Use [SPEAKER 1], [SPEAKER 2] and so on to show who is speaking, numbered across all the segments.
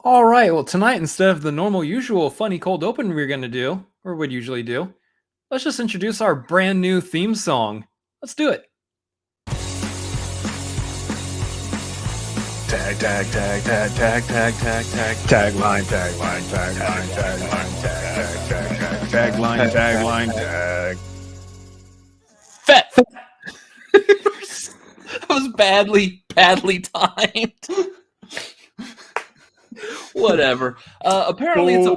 [SPEAKER 1] All right, well, tonight, instead of the normal, usual funny cold open we're going to do, or would usually do, let's just introduce our brand new theme song. Let's do it.
[SPEAKER 2] Tag, tag, tag, tag, tag, tag, tag, tag. Tagline, tagline, tagline, tagline, tag, tag, tag, tagline, tagline, tag.
[SPEAKER 3] Fat. That was badly timed. Whatever. Apparently it's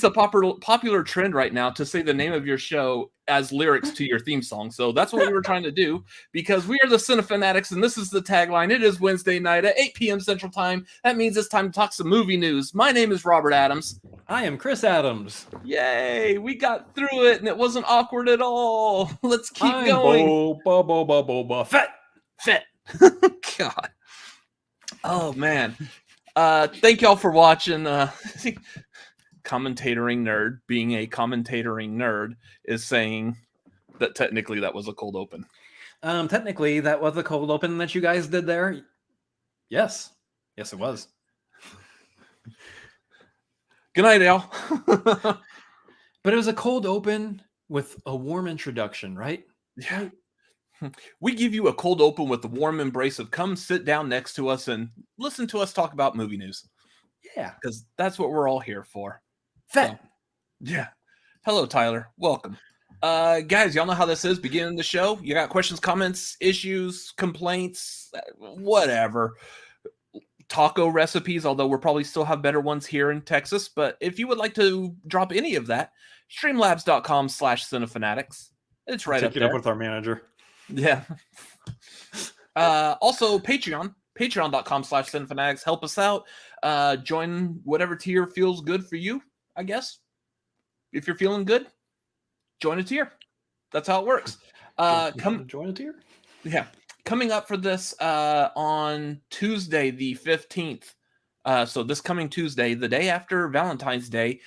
[SPEAKER 3] a popular trend right now to say the name of your show as lyrics to your theme song. So that's what we were trying to do, because we are the Cinefanatics, and this is the tagline. It is Wednesday night at 8 p.m. Central Time. That means it's time to talk some movie news. My name is Robert Adams.
[SPEAKER 1] I am Chris Adams.
[SPEAKER 3] Yay! We got through it, and it wasn't awkward at all. Let's keep going.
[SPEAKER 1] Fat.
[SPEAKER 3] God. Oh man. Thank y'all for watching. Commentating Nerd, being a commentating nerd, is saying that technically that was a cold open.
[SPEAKER 1] Technically, that was a cold open that you guys did there. Yes, it was.
[SPEAKER 3] Good night, Al.
[SPEAKER 1] But it was a cold open with a warm introduction, right?
[SPEAKER 3] Yeah. We give you a cold open with the warm embrace of come sit down next to us and listen to us talk about movie news.
[SPEAKER 1] Yeah.
[SPEAKER 3] Because that's what we're all here for.
[SPEAKER 1] Fat.
[SPEAKER 3] So, yeah. Hello, Tyler. Welcome. Guys, y'all know how this is. Beginning the show. You got questions, comments, issues, complaints, whatever. Taco recipes, although we'll probably still have better ones here in Texas. But if you would like to drop any of that, streamlabs.com/cinefanatics. It's right up there.
[SPEAKER 1] Take it up with our manager.
[SPEAKER 3] Yeah. Also, patreon.com/cinefanatics. Help us out. Join whatever tier feels good for you, I guess. If you're feeling good, join a tier. That's how it works.
[SPEAKER 1] Join a tier?
[SPEAKER 3] Yeah. Coming up for this on Tuesday, the 15th. So this coming Tuesday, the day after Valentine's Day,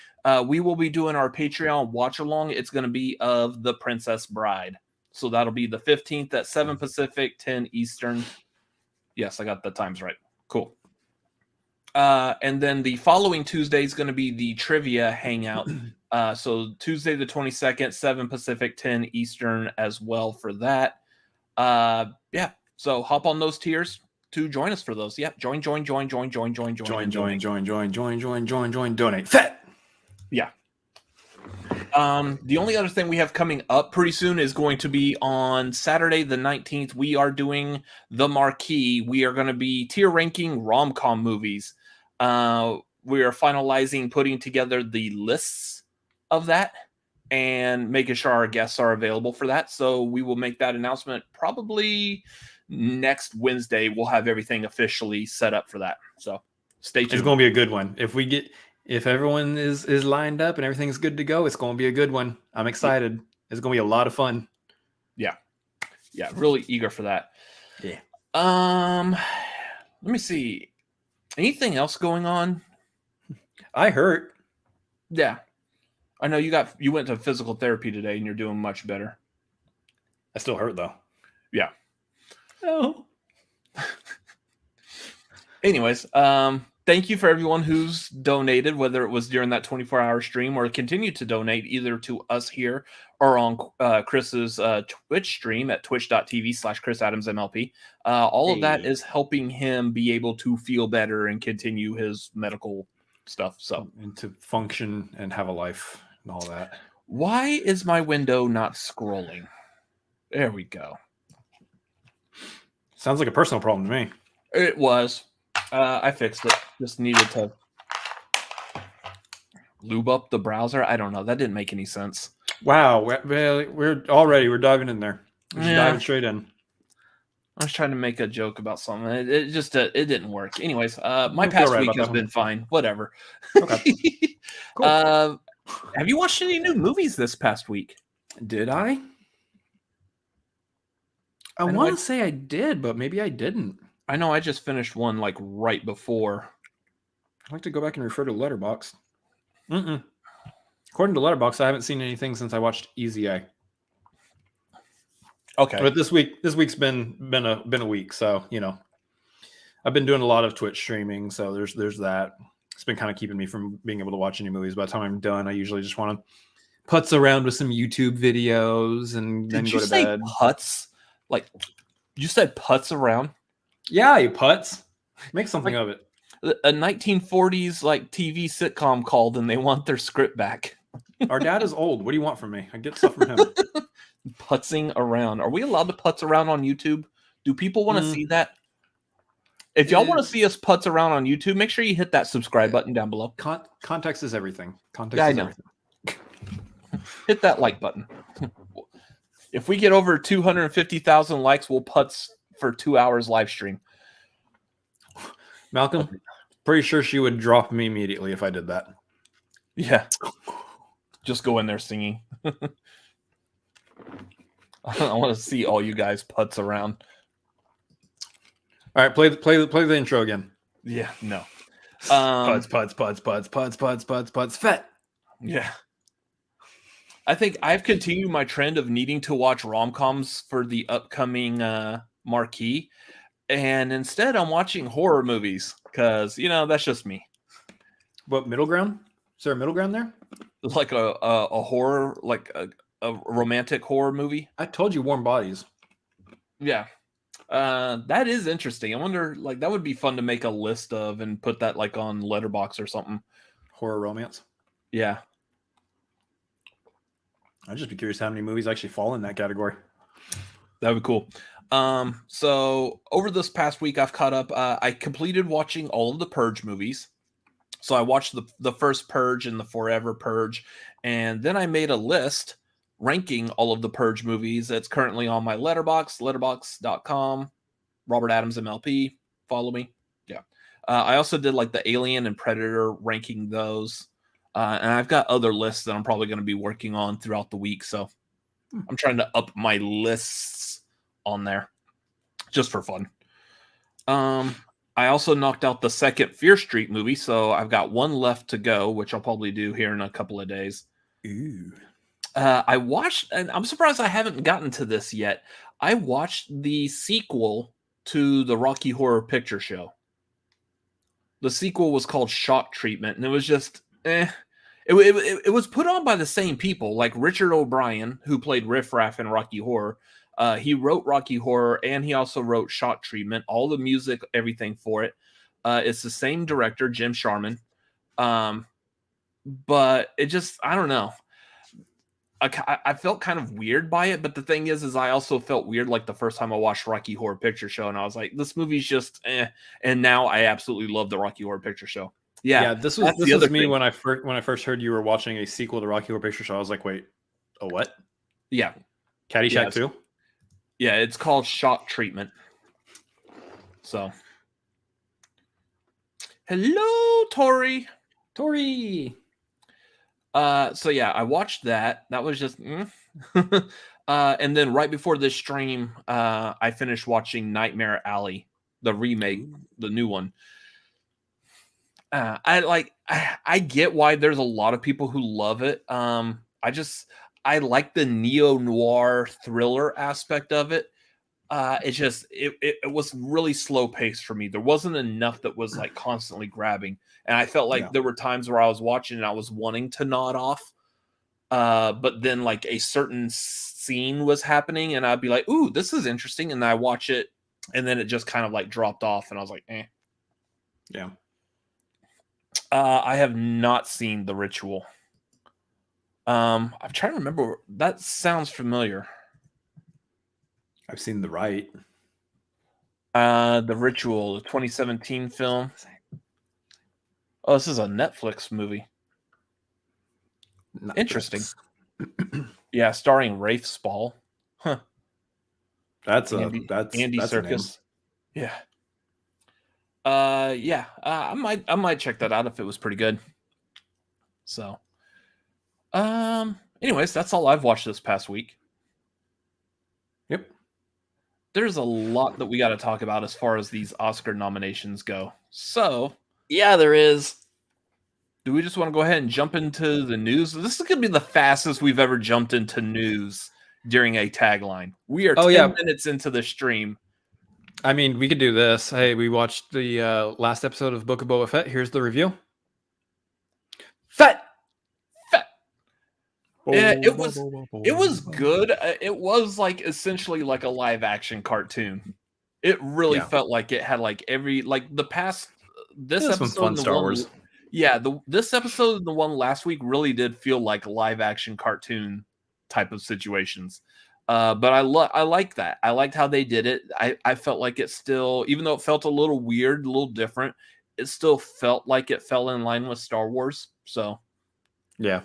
[SPEAKER 3] we will be doing our Patreon watch along. It's going to be of The Princess Bride. So that'll be the 15th at 7 Pacific, 10 Eastern. Yes, I got the times right. Cool. And then the following Tuesday is going to be the trivia hangout. So Tuesday the 22nd, 7 Pacific, 10 Eastern as well for that. Yeah. So hop on those tiers to join us for those. Yeah. Join. Donate.
[SPEAKER 1] Fat.
[SPEAKER 3] Yeah. The only other thing we have coming up pretty soon is going to be on Saturday the 19th. We are doing the Marquee. We are going to be tier ranking rom-com movies. We are finalizing putting together the lists of that and making sure our guests are available for that. So we will make that announcement probably next Wednesday. We'll have everything officially set up for that. So stay tuned.
[SPEAKER 1] It's going to be a good one. If everyone is lined up and everything's good to go, it's going to be a good one. I'm excited. Yeah. It's going to be a lot of fun.
[SPEAKER 3] Yeah. Yeah. Really eager for that.
[SPEAKER 1] Yeah.
[SPEAKER 3] Let me see. Anything else going on?
[SPEAKER 1] I hurt.
[SPEAKER 3] Yeah. I know you went to physical therapy today and you're doing much better.
[SPEAKER 1] I still hurt though.
[SPEAKER 3] Yeah.
[SPEAKER 1] Oh.
[SPEAKER 3] Anyways, thank you for everyone who's donated, whether it was during that 24-hour stream or continue to donate either to us here or on Chris's Twitch stream at twitch.tv/ChrisAdamsMLP. All of that is helping him be able to feel better and continue his medical stuff. So,
[SPEAKER 1] and to function and have a life and all that.
[SPEAKER 3] Why is my window not scrolling? There we go.
[SPEAKER 1] Sounds like a personal problem to me.
[SPEAKER 3] It was. I fixed it. Just needed to lube up the browser. I don't know. That didn't make any sense.
[SPEAKER 1] Wow. We're diving in there. We're just diving straight in.
[SPEAKER 3] I was trying to make a joke about something. It just it didn't work. Anyways, my past week has been fine. Whatever.
[SPEAKER 1] Okay.
[SPEAKER 3] Cool. Have you watched any new movies this past week?
[SPEAKER 1] Did I? I want to say I did, but maybe I didn't.
[SPEAKER 3] I know I just finished one like right before.
[SPEAKER 1] I'd like to go back and refer to Letterboxd. According to Letterboxd, I haven't seen anything since I watched Easy A.
[SPEAKER 3] Okay.
[SPEAKER 1] But this week's been a week, so you know. I've been doing a lot of Twitch streaming, so there's that. It's been kind of keeping me from being able to watch any movies. By the time I'm done, I usually just want to putz around with some YouTube videos and then go to bed.
[SPEAKER 3] Putz? Like, you said putz around?
[SPEAKER 1] Yeah, you putz. Make something of it.
[SPEAKER 3] A 1940s like TV sitcom called, and they want their script back.
[SPEAKER 1] Our dad is old. What do you want from me? I get stuff from him.
[SPEAKER 3] Putzing around. Are we allowed to putz around on YouTube? Do people want to see that? If y'all want to see us putz around on YouTube, make sure you hit that subscribe button down below.
[SPEAKER 1] Context is everything. Context is everything.
[SPEAKER 3] Hit that like button. If we get over 250,000 likes, we'll putz for 2 hours live stream.
[SPEAKER 1] Malcolm, pretty sure she would drop me immediately if I did that.
[SPEAKER 3] Yeah. Just go in there singing. I want to see all you guys putz around.
[SPEAKER 1] All right, play the intro again.
[SPEAKER 3] Yeah, no.
[SPEAKER 1] Putz, fet.
[SPEAKER 3] Yeah. I think I've continued my trend of needing to watch rom-coms for the upcoming marquee. And instead, I'm watching horror movies because, that's just me.
[SPEAKER 1] What, middle ground? Is there a middle ground there?
[SPEAKER 3] Like a horror, like a romantic horror movie.
[SPEAKER 1] I told you Warm Bodies.
[SPEAKER 3] Yeah. That is interesting. I wonder, like, that would be fun to make a list of and put that, like, on Letterboxd or something.
[SPEAKER 1] Horror romance?
[SPEAKER 3] Yeah.
[SPEAKER 1] I'd just be curious how many movies actually fall in that category.
[SPEAKER 3] That would be cool. So over this past week, I've caught up. I completed watching all of the Purge movies. So I watched the first Purge and the Forever Purge, and then I made a list ranking all of the Purge movies that's currently on my Letterboxd, letterboxd.com, Robert Adams MLP. Follow me. Yeah. I also did like the Alien and Predator, ranking those. And I've got other lists that I'm probably going to be working on throughout the week. So I'm trying to up my lists on there just for fun. I also knocked out the second Fear Street movie, so I've got one left to go, which I'll probably do here in a couple of days.
[SPEAKER 1] Ooh.
[SPEAKER 3] I watched, and I'm surprised I haven't gotten to this yet. I watched the sequel to the Rocky Horror Picture Show. The sequel was called Shock Treatment, and it was just, It was put on by the same people, like Richard O'Brien, who played Riff Raff in Rocky Horror. He wrote Rocky Horror, and he also wrote Shock Treatment, all the music, everything for it. It's the same director, Jim Sharman. But it just, I don't know. I felt kind of weird by it, but the thing is I also felt weird like the first time I watched Rocky Horror Picture Show, and I was like, this movie's just and now I absolutely love the Rocky Horror Picture Show. Yeah,
[SPEAKER 1] this was me when I first heard you were watching a sequel to Rocky Horror Picture Show. I was like, wait, a what?
[SPEAKER 3] Yeah.
[SPEAKER 1] Caddyshack 2?
[SPEAKER 3] Yeah, it's called Shock Treatment. So. Hello, Tori. So yeah, I watched that. That was just and then right before this stream, I finished watching Nightmare Alley, the remake, the new one. I get why there's a lot of people who love it. I like the neo-noir thriller aspect of it. It was really slow paced for me. There wasn't enough that was like constantly grabbing. And I felt like there were times where I was watching and I was wanting to nod off. But then like a certain scene was happening and I'd be like, ooh, this is interesting. And I watch it and then it just kind of like dropped off and I was like, eh.
[SPEAKER 1] Yeah.
[SPEAKER 3] I have not seen The Ritual. I'm trying to remember. That sounds familiar.
[SPEAKER 1] I've seen The Right.
[SPEAKER 3] The Ritual, the 2017 film. Oh, this is a Netflix movie.
[SPEAKER 1] Netflix.
[SPEAKER 3] Interesting. Yeah, starring Rafe Spall. Huh.
[SPEAKER 1] That's
[SPEAKER 3] Andy Serkis. Yeah. I might check that out if it was pretty good. So, anyways, that's all I've watched this past week.
[SPEAKER 1] Yep.
[SPEAKER 3] There's a lot that we got to talk about as far as these Oscar nominations go. So,
[SPEAKER 4] yeah, there is.
[SPEAKER 3] Do we just want to go ahead and jump into the news? This is going to be the fastest we've ever jumped into news during a tagline. We are 10 minutes into the stream.
[SPEAKER 1] I mean, we could do this. Hey, we watched the last episode of Book of Boba Fett. Here's the review.
[SPEAKER 3] Fett. Yeah, it was good. It was like essentially like a live action cartoon. It really felt like it had like every like the past this episode
[SPEAKER 1] fun Star Wars.
[SPEAKER 3] Yeah, this episode and the one last week really did feel like live action cartoon type of situations. But I like that. I liked how they did it. I felt like it still, even though it felt a little weird, a little different, it still felt like it fell in line with Star Wars. So
[SPEAKER 1] yeah.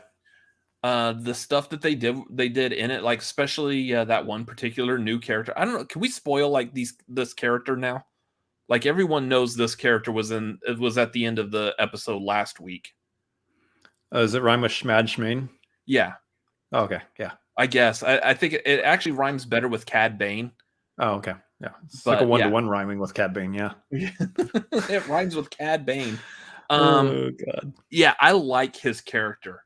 [SPEAKER 3] The stuff that they did in it, like especially that one particular new character. I don't know. Can we spoil like this character now? Like everyone knows this character was at the end of the episode last week.
[SPEAKER 1] Does it rhyme with Schmad Schmain?
[SPEAKER 3] Yeah.
[SPEAKER 1] Oh, okay. Yeah.
[SPEAKER 3] I guess. I think it actually rhymes better with Cad Bane.
[SPEAKER 1] Oh, okay. Yeah. It's like a one-to-one rhyming with Cad Bane. Yeah.
[SPEAKER 3] It rhymes with Cad Bane.
[SPEAKER 1] Oh God.
[SPEAKER 3] Yeah, I like his character.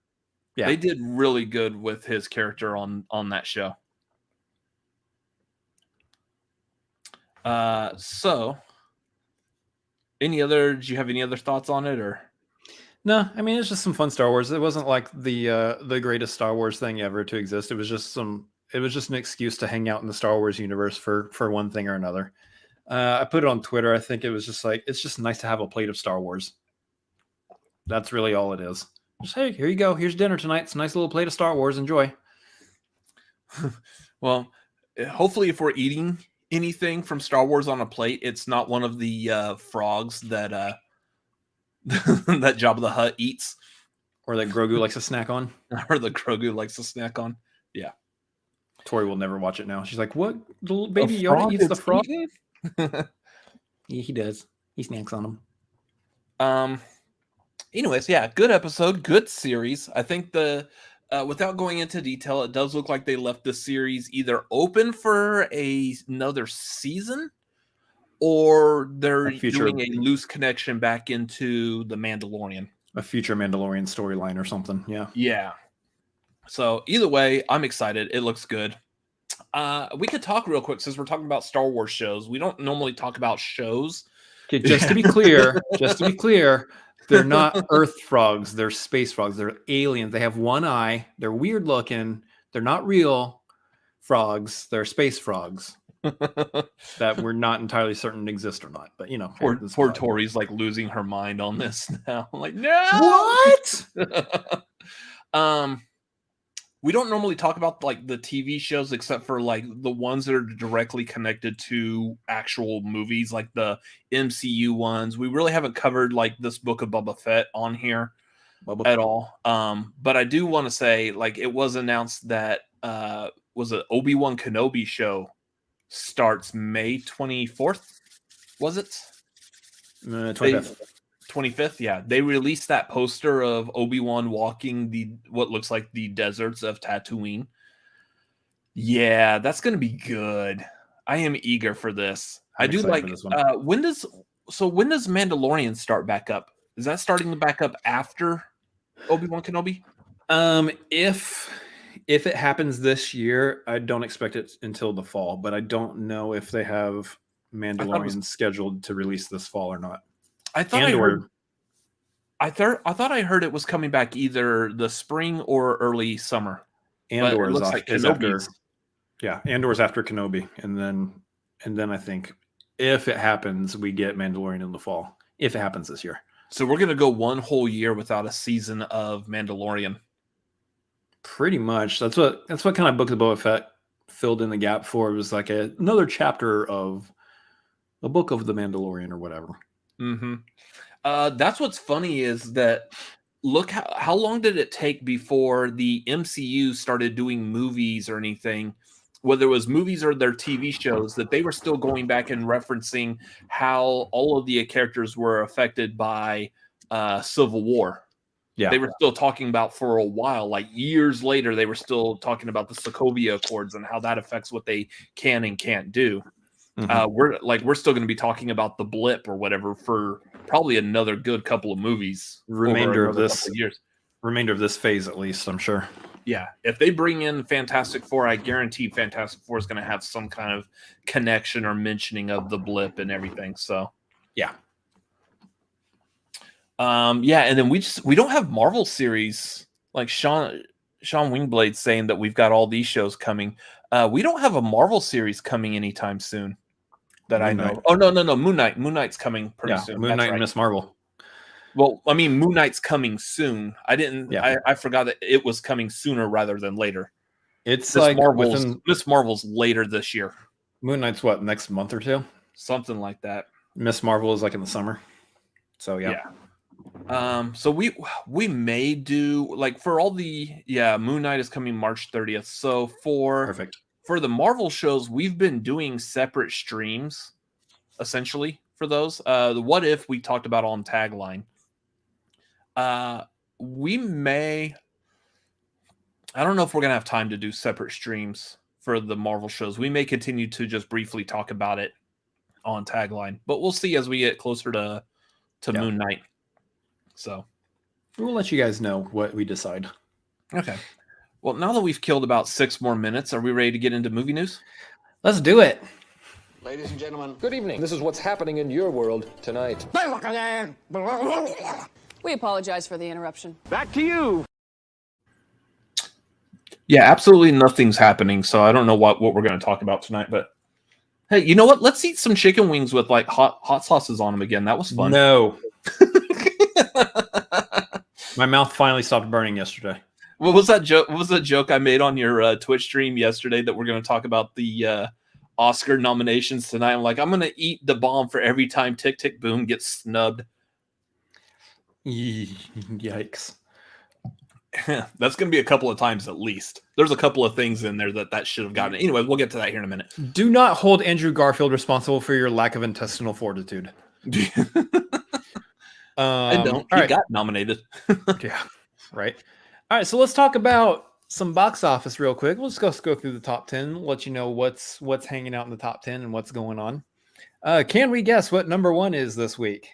[SPEAKER 1] Yeah.
[SPEAKER 3] They did really good with his character on that show. So do you have any other thoughts on it or?
[SPEAKER 1] No, I mean it's just some fun Star Wars. It wasn't like the greatest Star Wars thing ever to exist. It was just an excuse to hang out in the Star Wars universe for one thing or another. I put it on Twitter. I think it was just like it's just nice to have a plate of Star Wars. That's really all it is. Just, hey, here you go. Here's dinner tonight. It's a nice little plate of Star Wars. Enjoy.
[SPEAKER 3] Well, hopefully if we're eating anything from Star Wars on a plate, it's not one of the frogs that that Jabba the Hutt eats.
[SPEAKER 1] Or that Grogu likes to snack on.
[SPEAKER 3] Or the Grogu likes to snack on. Yeah.
[SPEAKER 1] Tori will never watch it now. She's like, what? Little baby Yoda eats the frog? Yeah, he does. He snacks on them.
[SPEAKER 3] Anyways, yeah, good episode, good series. I think without going into detail, it does look like they left the series either open for another season or they're doing a loose connection back into the Mandalorian.
[SPEAKER 1] A future Mandalorian storyline or something. Yeah.
[SPEAKER 3] Yeah. So either way, I'm excited. It looks good. We could talk real quick since we're talking about Star Wars shows. We don't normally talk about shows.
[SPEAKER 1] Okay, just to be clear, they're not Earth frogs. They're space frogs. They're aliens. They have one eye. They're weird looking. They're not real frogs. They're space frogs that we're not entirely certain exist or not. But, you know.
[SPEAKER 3] Poor Tori's like losing her mind on this now. Like, no!
[SPEAKER 1] What?
[SPEAKER 3] We don't normally talk about like the TV shows except for like the ones that are directly connected to actual movies, like the MCU ones. We really haven't covered like this Book of Boba Fett on here at all. But I do want to say like it was announced that was it Obi-Wan Kenobi show starts May 24th. Was it?
[SPEAKER 1] 25th.
[SPEAKER 3] 25th, yeah. They released that poster of Obi-Wan walking what looks like the deserts of Tatooine. Yeah, that's going to be good. I am eager for this. I do like this one. When does Mandalorian start back up? Is that starting back up after Obi-Wan Kenobi?
[SPEAKER 1] If it happens this year, I don't expect it until the fall, but I don't know if they have Mandalorian scheduled to release this fall or not.
[SPEAKER 3] I thought I heard it was coming back either the spring or early summer.
[SPEAKER 1] Andor is after. Yeah, Andor's after Kenobi, and then I think if it happens, we get Mandalorian in the fall. If it happens this year,
[SPEAKER 3] so we're gonna go one whole year without a season of Mandalorian.
[SPEAKER 1] Pretty much. That's what kind of Book of Boba Fett filled in the gap for. It was like another chapter of a book of the Mandalorian or whatever.
[SPEAKER 3] Mm-hmm. That's what's funny is that look how long did it take before the MCU started doing movies or anything, whether it was movies or their TV shows, that they were still going back and referencing how all of the characters were affected by Civil War. Yeah, they were still talking about for a while, like years later, they were still talking about the Sokovia Accords and how that affects what they can and can't do. Mm-hmm. We're still going to be talking about the blip or whatever for probably another good couple of movies.
[SPEAKER 1] Remainder of this years. Remainder of this phase, at least, I'm sure.
[SPEAKER 3] yeah, if they bring in Fantastic Four, I guarantee Fantastic Four is going to have some kind of connection or mentioning of the blip and everything. So
[SPEAKER 1] Yeah.
[SPEAKER 3] Yeah, and then we don't have Marvel series like Sean Wingblade saying that we've got all these shows coming. We don't have a Marvel series coming anytime soon that I know. Oh no, Moon Knight. Moon Knight's coming pretty soon.
[SPEAKER 1] Moon Knight and Miss Marvel.
[SPEAKER 3] Well, I mean, Moon Knight's coming soon. I didn't.
[SPEAKER 1] Yeah.
[SPEAKER 3] I forgot that it was coming sooner rather than later.
[SPEAKER 1] It's
[SPEAKER 3] Miss
[SPEAKER 1] like
[SPEAKER 3] Miss Marvel's later this year.
[SPEAKER 1] Moon Knight's what, next month or two?
[SPEAKER 3] Something like that.
[SPEAKER 1] Miss Marvel is like in the summer. So yeah.
[SPEAKER 3] So we may do like for all the Moon Knight is coming March 30th. So for the Marvel shows, we've been doing separate streams essentially for those. The What If we talked about on Tagline. We may, I don't know if we're gonna have time to do separate streams for the Marvel shows. We may continue to just briefly talk about it on Tagline, but we'll see as we get closer to Moon Knight. So
[SPEAKER 1] we'll let you guys know what we decide.
[SPEAKER 3] Okay. Well, now that we've killed about 6 more minutes, are we ready to get into movie news?
[SPEAKER 1] Let's do it.
[SPEAKER 4] Ladies and gentlemen, good evening. This is what's happening in your world tonight.
[SPEAKER 5] We apologize for the interruption.
[SPEAKER 4] Back to you.
[SPEAKER 3] Yeah, absolutely nothing's happening, so I don't know what we're going to talk about tonight, but hey, you know what? Let's eat some chicken wings with like hot sauces on them again. That was fun.
[SPEAKER 1] No. My mouth finally stopped burning yesterday.
[SPEAKER 3] What was that joke? What was the joke I made on your Twitch stream yesterday that we're going to talk about the Oscar nominations tonight? I'm like, I'm going to eat the bomb for every time Tick Tick Boom gets snubbed.
[SPEAKER 1] Yikes.
[SPEAKER 3] That's going to be a couple of times at least. There's a couple of things in there that should have gotten it. Anyway, we'll get to that here in a minute.
[SPEAKER 1] Do not hold Andrew Garfield responsible for your lack of intestinal fortitude.
[SPEAKER 3] I don't. He got nominated.
[SPEAKER 1] Yeah, right. All right, so let's talk about some box office real quick. We'll just go through the top 10, let you know what's hanging out in the top 10 and what's going on. Can we guess what number 1 is this week?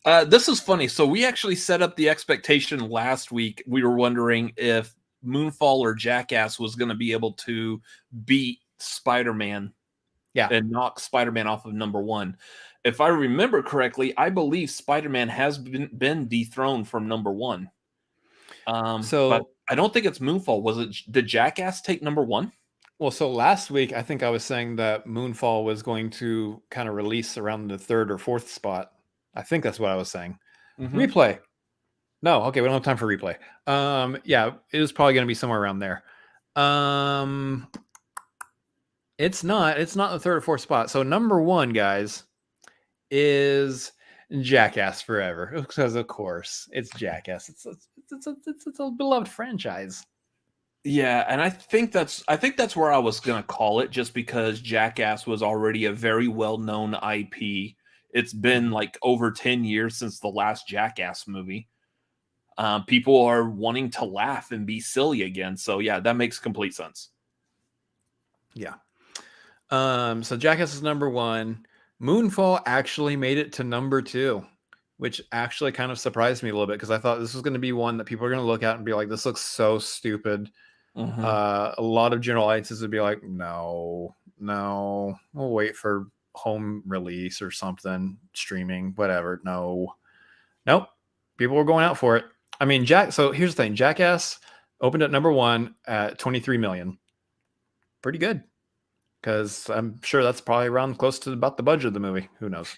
[SPEAKER 3] This is funny. So we actually set up the expectation last week. We were wondering if Moonfall or Jackass was going to be able to beat Spider-Man, and knock Spider-Man off of number 1. If I remember correctly, I believe Spider-Man has been dethroned from number 1. But I don't think it's Moonfall. Did Jackass take number 1?
[SPEAKER 1] Well, so last week, I think I was saying that Moonfall was going to kind of release around the 3rd or 4th spot. I think that's what I was saying. Mm-hmm. Replay. No, okay, we don't have time for replay. Yeah, it was probably going to be somewhere around there. It's not the 3rd or 4th spot. So number 1, guys, is Jackass Forever, because of course it's Jackass. It's a beloved franchise.
[SPEAKER 3] Yeah, and I think that's where I was gonna call it, just because Jackass was already a very well-known IP. It's been like over 10 years since the last Jackass movie. People are wanting to laugh and be silly again, so yeah, that makes complete sense.
[SPEAKER 1] Yeah. So Jackass is number 1. Moonfall actually made it to number 2, which actually kind of surprised me a little bit because I thought this was going to be one that people are going to look at and be like, this looks so stupid. Mm-hmm. A lot of general audiences would be like, no, we'll wait for home release or something, streaming, whatever. Nope. People were going out for it. I mean, so here's the thing. Jackass opened at number 1 at 23 million. Pretty good. Because I'm sure that's probably around close to about the budget of the movie. Who knows?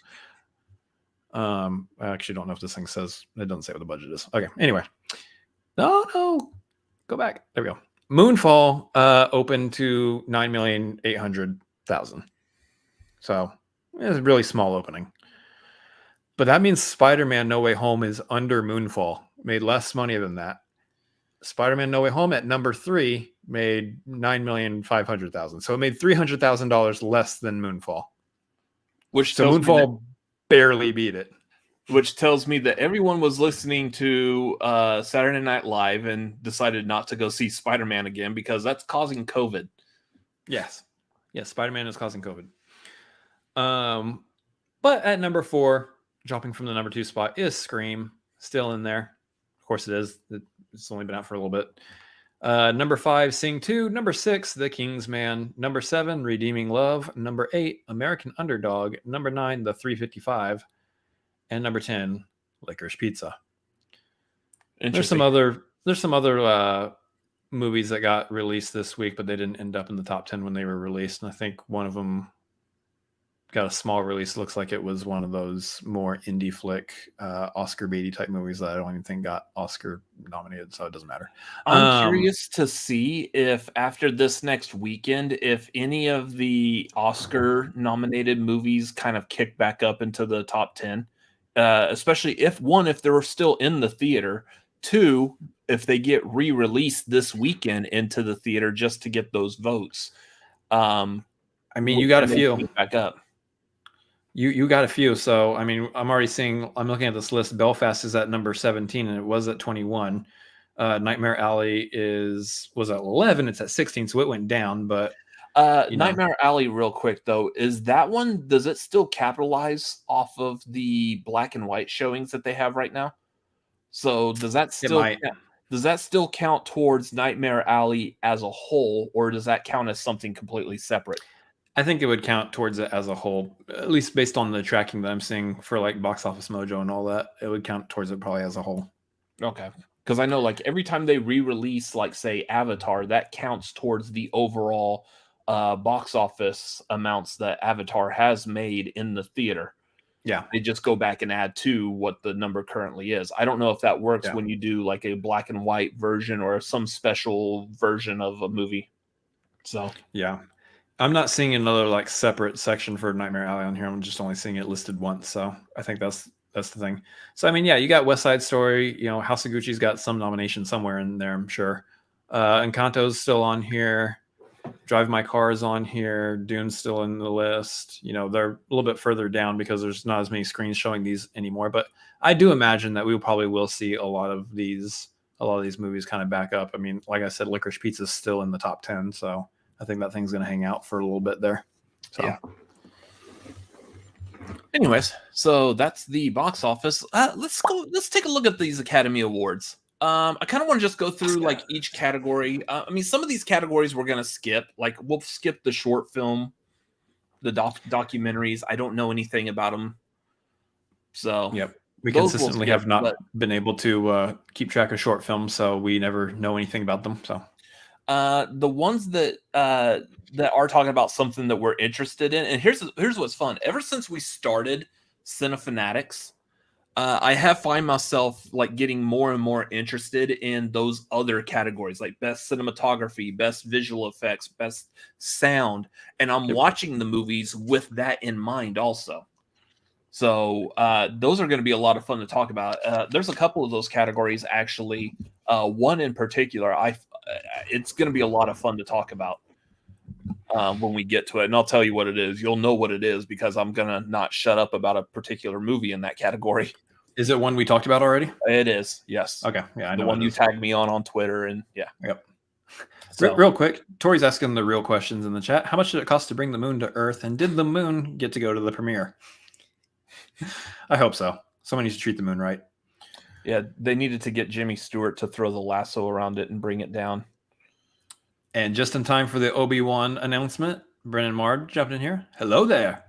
[SPEAKER 1] I actually don't know if this thing says. It doesn't say what the budget is. Okay. Anyway. No. Go back. There we go. Moonfall opened to 9,800,000. So it's a really small opening. But that means Spider-Man No Way Home is under Moonfall. Made less money than that. Spider-Man No Way Home at number 3 made 9,500,000. So it made $300,000 less than Moonfall. So Moonfall barely beat it.
[SPEAKER 3] Which tells me that everyone was listening to Saturday Night Live and decided not to go see Spider-Man again because that's causing COVID.
[SPEAKER 1] Yes, Spider-Man is causing COVID. But at number 4, dropping from the number 2 spot, is Scream. Still in there. Of course it is. It's only been out for a little bit. Number 5, Sing 2. Number 6, The King's Man. Number 7, Redeeming Love. Number 8, American Underdog. Number 9, The 355. And number 10, Licorice Pizza. There's some other movies that got released this week, but they didn't end up in the top 10 when they were released. And I think one of them got a small release. Looks like it was one of those more indie flick, Oscar baity type movies that I don't even think got Oscar nominated, so it doesn't matter.
[SPEAKER 3] I'm curious to see if after this next weekend, if any of the Oscar nominated movies kind of kick back up into the top 10, especially if they're still in the theater, 2, if they get re-released this weekend into the theater just to get those votes. I
[SPEAKER 1] mean, you got a few
[SPEAKER 3] back up.
[SPEAKER 1] You got a few. So, I mean, I'm looking at this list. Belfast is at number 17 and it was at 21. Nightmare Alley was at 11. It's at 16. So it went down, but
[SPEAKER 3] Nightmare Alley real quick though, is that one, does it still capitalize off of the black and white showings that they have right now? So does that still count towards Nightmare Alley as a whole, or does that count as something completely separate?
[SPEAKER 1] I think it would count towards it as a whole, at least based on the tracking that I'm seeing for like Box Office Mojo and all that. It would count towards it probably as a whole.
[SPEAKER 3] Okay. Because I know like every time they re-release, like say Avatar, that counts towards the overall box office amounts that Avatar has made in the theater.
[SPEAKER 1] Yeah.
[SPEAKER 3] They just go back and add to what the number currently is. I don't know if that works when you do like a black and white version or some special version of a movie. So,
[SPEAKER 1] yeah. I'm not seeing another like separate section for Nightmare Alley on here. I'm just only seeing it listed once. So I think that's the thing. So, I mean, yeah, you got West Side Story, House of Gucci's got some nomination somewhere in there, I'm sure. Encanto's still on here. Drive My Car is on here. Dune's still in the list. They're a little bit further down because there's not as many screens showing these anymore. But I do imagine that we probably will see a lot of these movies kind of back up. I mean, like I said, Licorice Pizza is still in the top 10. So I think that thing's going to hang out for a little bit there. So,
[SPEAKER 3] yeah. Anyways, so that's the box office. Let's take a look at these Academy Awards. I kind of want to just go through like each category. I mean, some of these categories we're going to skip. Like we'll skip the short film, the documentaries. I don't know anything about them. So,
[SPEAKER 1] yep. We consistently have not been able to keep track of short films, so we never know anything about them. So,
[SPEAKER 3] the ones that are talking about something that we're interested in, and here's what's fun. Ever since we started Cinefanatics, I have find myself like getting more and more interested in those other categories, like best cinematography, best visual effects, best sound, and I'm watching the movies with that in mind also. So those are going to be a lot of fun to talk about. There's a couple of those categories actually. One in particular, it's going to be a lot of fun to talk about when we get to it, and I'll tell you what it is. You'll know what it is because I'm going to not shut up about a particular movie in that category.
[SPEAKER 1] Is it one we talked about already?
[SPEAKER 3] It is, yes.
[SPEAKER 1] Okay, yeah, I know
[SPEAKER 3] the one you tagged me on Twitter, and yeah.
[SPEAKER 1] Yep.
[SPEAKER 3] So,
[SPEAKER 1] real quick, Tori's asking the real questions in the chat. How much did it cost to bring the moon to Earth, and did the moon get to go to the premiere? I hope so. Someone needs to treat the moon right.
[SPEAKER 3] Yeah, they needed to get Jimmy Stewart to throw the lasso around it and bring it down.
[SPEAKER 1] And just in time for the Obi-Wan announcement, Brennan Marr jumped in here. Hello there.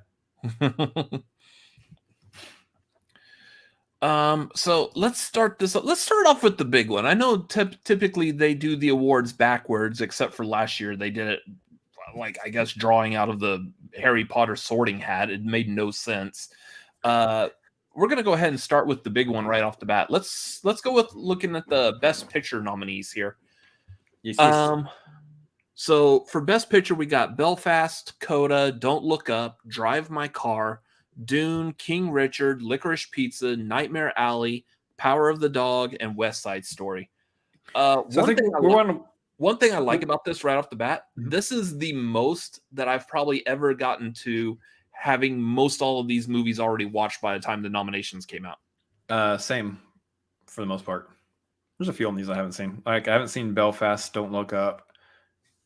[SPEAKER 3] So let's start this up. Let's start off with the big one. I know typically they do the awards backwards, except for last year they did it like, I guess, drawing out of the Harry Potter sorting hat. It made no sense. We're going to go ahead and start with the big one right off the bat. Let's go with looking at the Best Picture nominees here.
[SPEAKER 1] Yes.
[SPEAKER 3] So for Best Picture, we got Belfast, Coda, Don't Look Up, Drive My Car, Dune, King Richard, Licorice Pizza, Nightmare Alley, Power of the Dog, and West Side Story. One thing I like about this right off the bat, this is the most that I've probably ever gotten to having most all of these movies already watched by the time the nominations came out.
[SPEAKER 1] Same for the most part. There's a few of these I haven't seen. Like I haven't seen Belfast, Don't Look Up,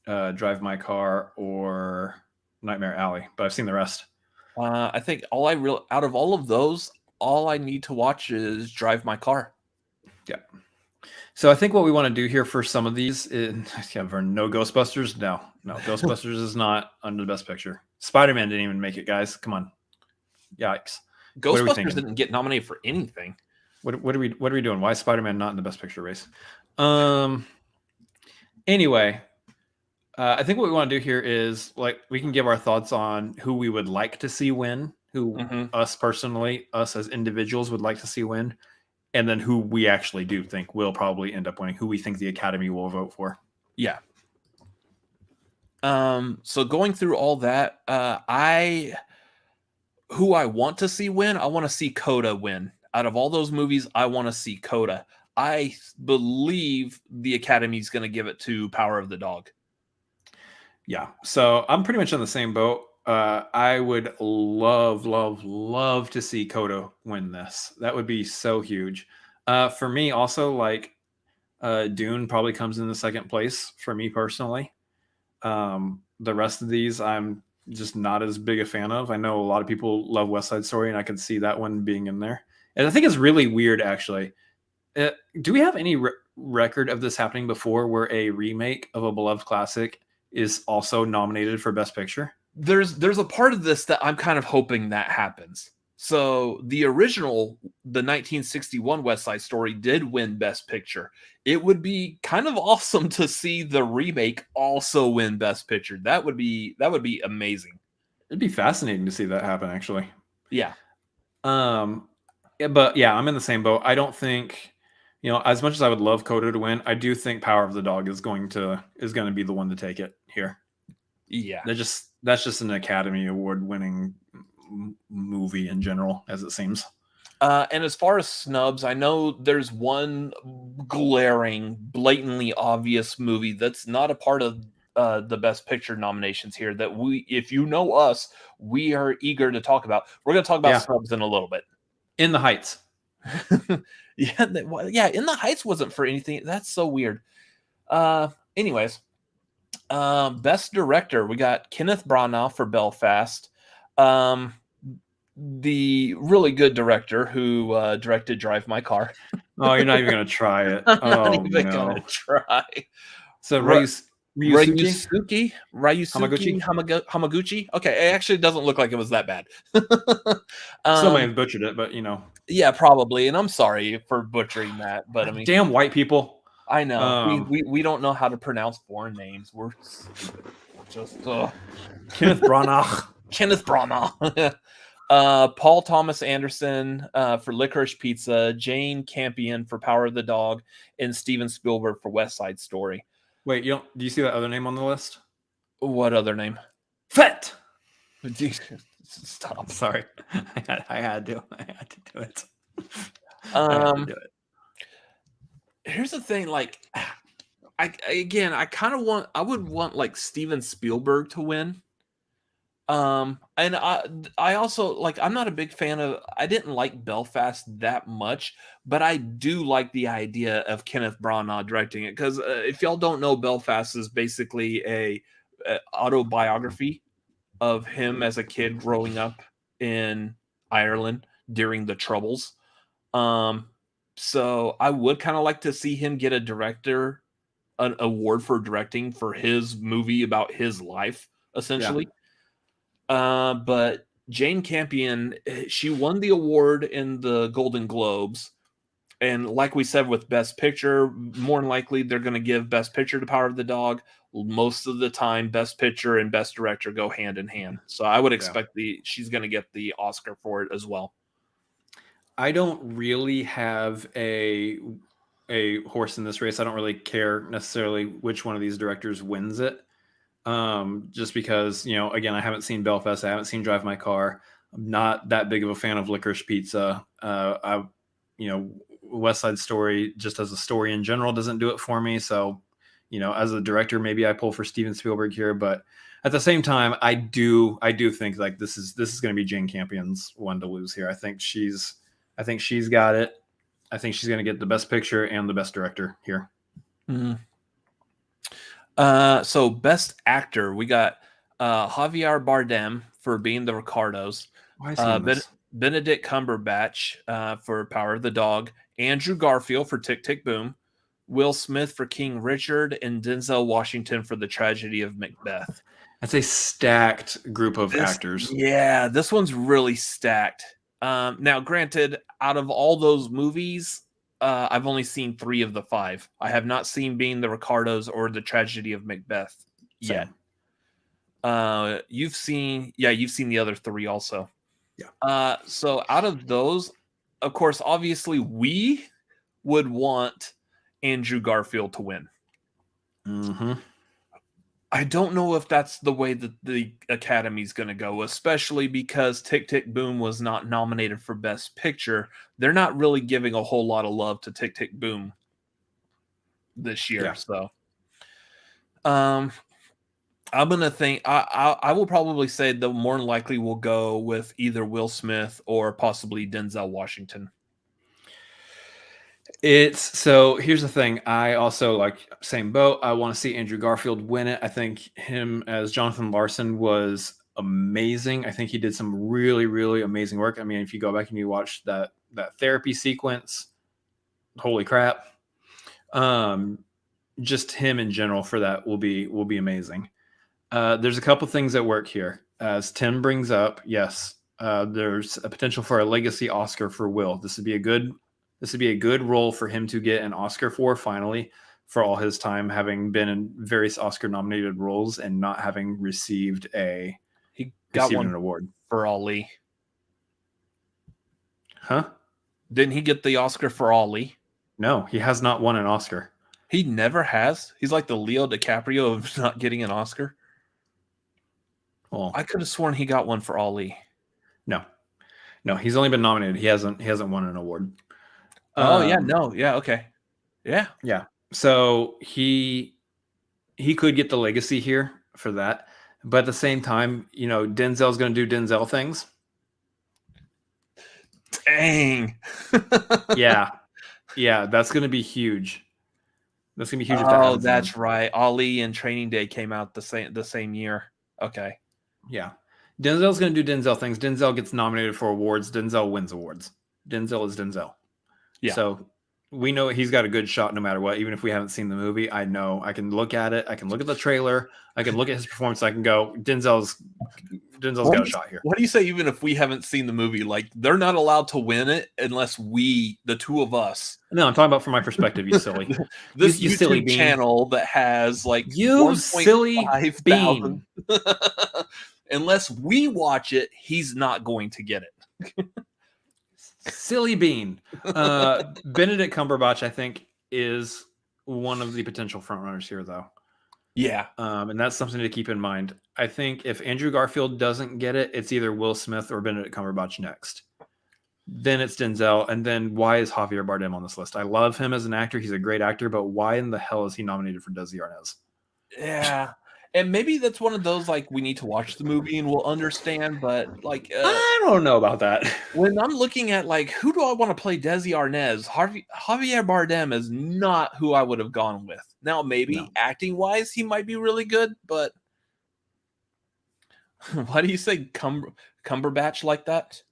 [SPEAKER 1] Drive My Car, or Nightmare Alley, but I've seen the rest.
[SPEAKER 3] I think out of all of those, all I need to watch is Drive My Car.
[SPEAKER 1] Yeah. So I think what we want to do here for some of these is for no Ghostbusters. No, Ghostbusters is not under the Best Picture. Spider-Man didn't even make it, guys. Come on, yikes! What are we
[SPEAKER 3] Ghostbusters
[SPEAKER 1] thinking?
[SPEAKER 3] didn't get nominated for anything.
[SPEAKER 1] What are we doing? Why is Spider-Man not in the Best Picture race? Anyway, I think what we want to do here is like we can give our thoughts on who we would like to see win, who us personally, us as individuals would like to see win, and then who we actually do think will probably end up winning, who we think the Academy will vote for.
[SPEAKER 3] Yeah. So going through all that, who I want to see win, I want to see Coda win. Out of all those movies, I want to see Coda. I believe the Academy is going to give it to Power of the Dog.
[SPEAKER 1] Yeah. So I'm pretty much on the same boat. I would love to see Coda win this. That would be so huge. For me, also, like Dune probably comes in the second place for me personally. The rest of these, I'm just not as big a fan of. I know a lot of people love West Side Story, and I can see that one being in there. And I think it's really weird, actually. Do we have any record of this happening before, where a remake of a beloved classic is also nominated for Best Picture?
[SPEAKER 3] There's a part of this that I'm kind of hoping that happens. So the original, the 1961 West Side Story did win Best Picture. It would be kind of awesome to see the remake also win Best Picture. That would be amazing.
[SPEAKER 1] It'd be fascinating to see that happen, actually.
[SPEAKER 3] Yeah.
[SPEAKER 1] But yeah, I'm in the same boat. I don't think, as much as I would love Coda to win, I do think Power of the Dog is going to be the one to take it here.
[SPEAKER 3] Yeah.
[SPEAKER 1] That's just an Academy Award winning movie in general, as it seems.
[SPEAKER 3] And as far as snubs, I know there's one glaring, blatantly obvious movie that's not a part of the Best Picture nominations here that if you know us, we are eager to talk about. We're going to talk about snubs in a little bit.
[SPEAKER 1] In the Heights.
[SPEAKER 3] Yeah, In the Heights wasn't for anything. That's so weird. Anyways, Best Director, we got Kenneth Branagh for Belfast. The really good director who directed Drive My Car.
[SPEAKER 1] Oh, you're not even going to try it.
[SPEAKER 3] Not even going to try.
[SPEAKER 1] So
[SPEAKER 3] Ryusuke Hamaguchi. Okay, it actually doesn't look like it was that bad.
[SPEAKER 1] Somebody butchered it, but
[SPEAKER 3] Yeah, probably. And I'm sorry for butchering that, but I mean,
[SPEAKER 1] damn white people.
[SPEAKER 3] I know we don't know how to pronounce foreign names. We're just
[SPEAKER 1] Kenneth Branagh.
[SPEAKER 3] Kenneth Branagh. Paul Thomas Anderson for Licorice Pizza, Jane Campion for Power of the Dog, and Steven Spielberg for West Side Story.
[SPEAKER 1] Wait, do you see that other name on the list?
[SPEAKER 3] What other name?
[SPEAKER 1] Fett.
[SPEAKER 3] Stop.
[SPEAKER 1] Sorry, I had to do it.
[SPEAKER 3] Here's the thing, like, I would want like Steven Spielberg to win. And I also, like, I'm not a big fan of, I didn't like Belfast that much, but I do like the idea of Kenneth Branagh directing it, because if y'all don't know, Belfast is basically a autobiography of him as a kid growing up in Ireland during the Troubles. So I would kind of like to see him get an award for directing for his movie about his life, essentially. Yeah. But Jane Campion, she won the award in the Golden Globes. And like we said with Best Picture, more than likely they're going to give Best Picture to Power of the Dog. Most of the time, Best Picture and Best Director go hand in hand. So I would expect she's going to get the Oscar for it as well.
[SPEAKER 1] I don't really have a horse in this race. I don't really care necessarily which one of these directors wins it. Just because, again, I haven't seen Belfast. I haven't seen Drive My Car. I'm not that big of a fan of Licorice Pizza. West Side Story, just as a story in general, doesn't do it for me. So, as a director, maybe I pull for Steven Spielberg here, but at the same time, I do think like this is going to be Jane Campion's one to lose here. I think she's got it. I think she's going to get the Best Picture and the Best Director here.
[SPEAKER 3] Mm-hmm. So Best Actor, we got Javier Bardem for Being the Ricardos, Benedict Cumberbatch for Power of the Dog, Andrew Garfield for Tick, Tick, Boom, Will Smith for King Richard, and Denzel Washington for The Tragedy of Macbeth.
[SPEAKER 1] That's a stacked group of actors.
[SPEAKER 3] Yeah, this one's really stacked. Now, granted, out of all those movies, I've only seen 3 of the 5. I have not seen Being the Ricardos or The Tragedy of Macbeth yet. You've seen the other 3 also.
[SPEAKER 1] Yeah.
[SPEAKER 3] So out of those, of course, obviously we would want Andrew Garfield to win.
[SPEAKER 1] Mm-hmm.
[SPEAKER 3] I don't know if that's the way that the Academy's going to go, especially because Tick, Tick, Boom was not nominated for Best Picture. They're not really giving a whole lot of love to Tick, Tick, Boom this year.
[SPEAKER 1] Yeah.
[SPEAKER 3] So, I'm going to think, I will probably say the more than likely will go with either Will Smith or possibly Denzel Washington.
[SPEAKER 1] So here's the thing. I also same boat. I want to see Andrew Garfield win it. I think him as Jonathan Larson was amazing. I think he did some really, really amazing work. I mean, if you go back and you watch that therapy sequence, holy crap. Just him in general for that will be amazing. There's a couple things that work here. As Tim brings up, yes, there's a potential for a legacy Oscar for Will. This would be a good role for him to get an Oscar for finally, for all his time having been in various Oscar nominated roles and not having received an award
[SPEAKER 3] for Ali.
[SPEAKER 1] Huh?
[SPEAKER 3] Didn't he get the Oscar for Ali?
[SPEAKER 1] No, he has not won an Oscar.
[SPEAKER 3] He never has. He's like the Leo DiCaprio of not getting an Oscar.
[SPEAKER 1] Well,
[SPEAKER 3] I could have sworn he got one for Ali.
[SPEAKER 1] No, he's only been nominated. He hasn't won an award.
[SPEAKER 3] Okay. Yeah.
[SPEAKER 1] So he could get the legacy here for that, but at the same time, Denzel's going to do Denzel things.
[SPEAKER 3] Dang.
[SPEAKER 1] yeah, that's going to be huge. That's going to be huge.
[SPEAKER 3] Oh, that's right. Ali and Training Day came out the same year. Okay.
[SPEAKER 1] Yeah, Denzel's going to do Denzel things. Denzel gets nominated for awards. Denzel wins awards. Denzel is Denzel.
[SPEAKER 3] Yeah.
[SPEAKER 1] So we know he's got a good shot no matter what. Even if we haven't seen the movie, I know I can look at it. I can look at the trailer. I can look at his performance. I can go, Denzel's got a shot here.
[SPEAKER 3] What do you say? Even if we haven't seen the movie, they're not allowed to win it unless we, the two of us.
[SPEAKER 1] No, I'm talking about from my perspective. You silly.
[SPEAKER 3] This
[SPEAKER 1] you
[SPEAKER 3] YouTube
[SPEAKER 1] silly bean.
[SPEAKER 3] channel that has
[SPEAKER 1] you silly bean.
[SPEAKER 3] Unless we watch it, he's not going to get it.
[SPEAKER 1] Silly bean. Benedict Cumberbatch, I think, is one of the potential frontrunners here, though.
[SPEAKER 3] Yeah.
[SPEAKER 1] And that's something to keep in mind. I think if Andrew Garfield doesn't get it, it's either Will Smith or Benedict Cumberbatch next. Then it's Denzel. And then why is Javier Bardem on this list? I love him as an actor. He's a great actor, but why in the hell is he nominated for Desi Arnaz?
[SPEAKER 3] Yeah. And maybe that's one of those, we need to watch the movie and we'll understand, but
[SPEAKER 1] I don't know about that.
[SPEAKER 3] When I'm looking at who do I want to play Desi Arnaz, Javier Bardem is not who I would have gone with. Now, maybe acting wise, he might be really good, but why do you say Cumberbatch like that?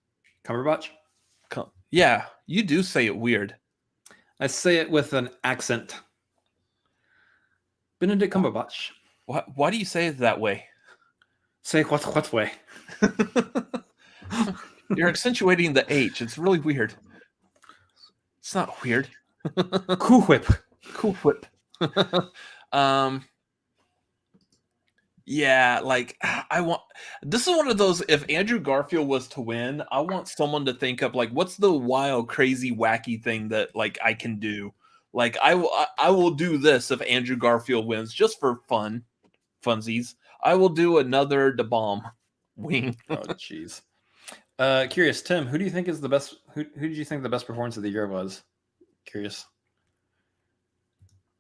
[SPEAKER 1] Cumberbatch?
[SPEAKER 3] Yeah, you do say it weird.
[SPEAKER 1] I say it with an accent. Benedict Cumberbatch.
[SPEAKER 3] Why do you say it that way?
[SPEAKER 1] Say what way?
[SPEAKER 3] You're accentuating the H. It's really weird. It's not weird.
[SPEAKER 1] Cool whip.
[SPEAKER 3] Cool whip. Yeah, this is one of those, if Andrew Garfield was to win, I want someone to think of what's the wild, crazy, wacky thing that I can do. I will do this if Andrew Garfield wins, just for funsies. I will do another Da Bomb wing.
[SPEAKER 1] Oh, jeez. Curious, Tim, who do you think is the best? Who did you think the best performance of the year was? Curious.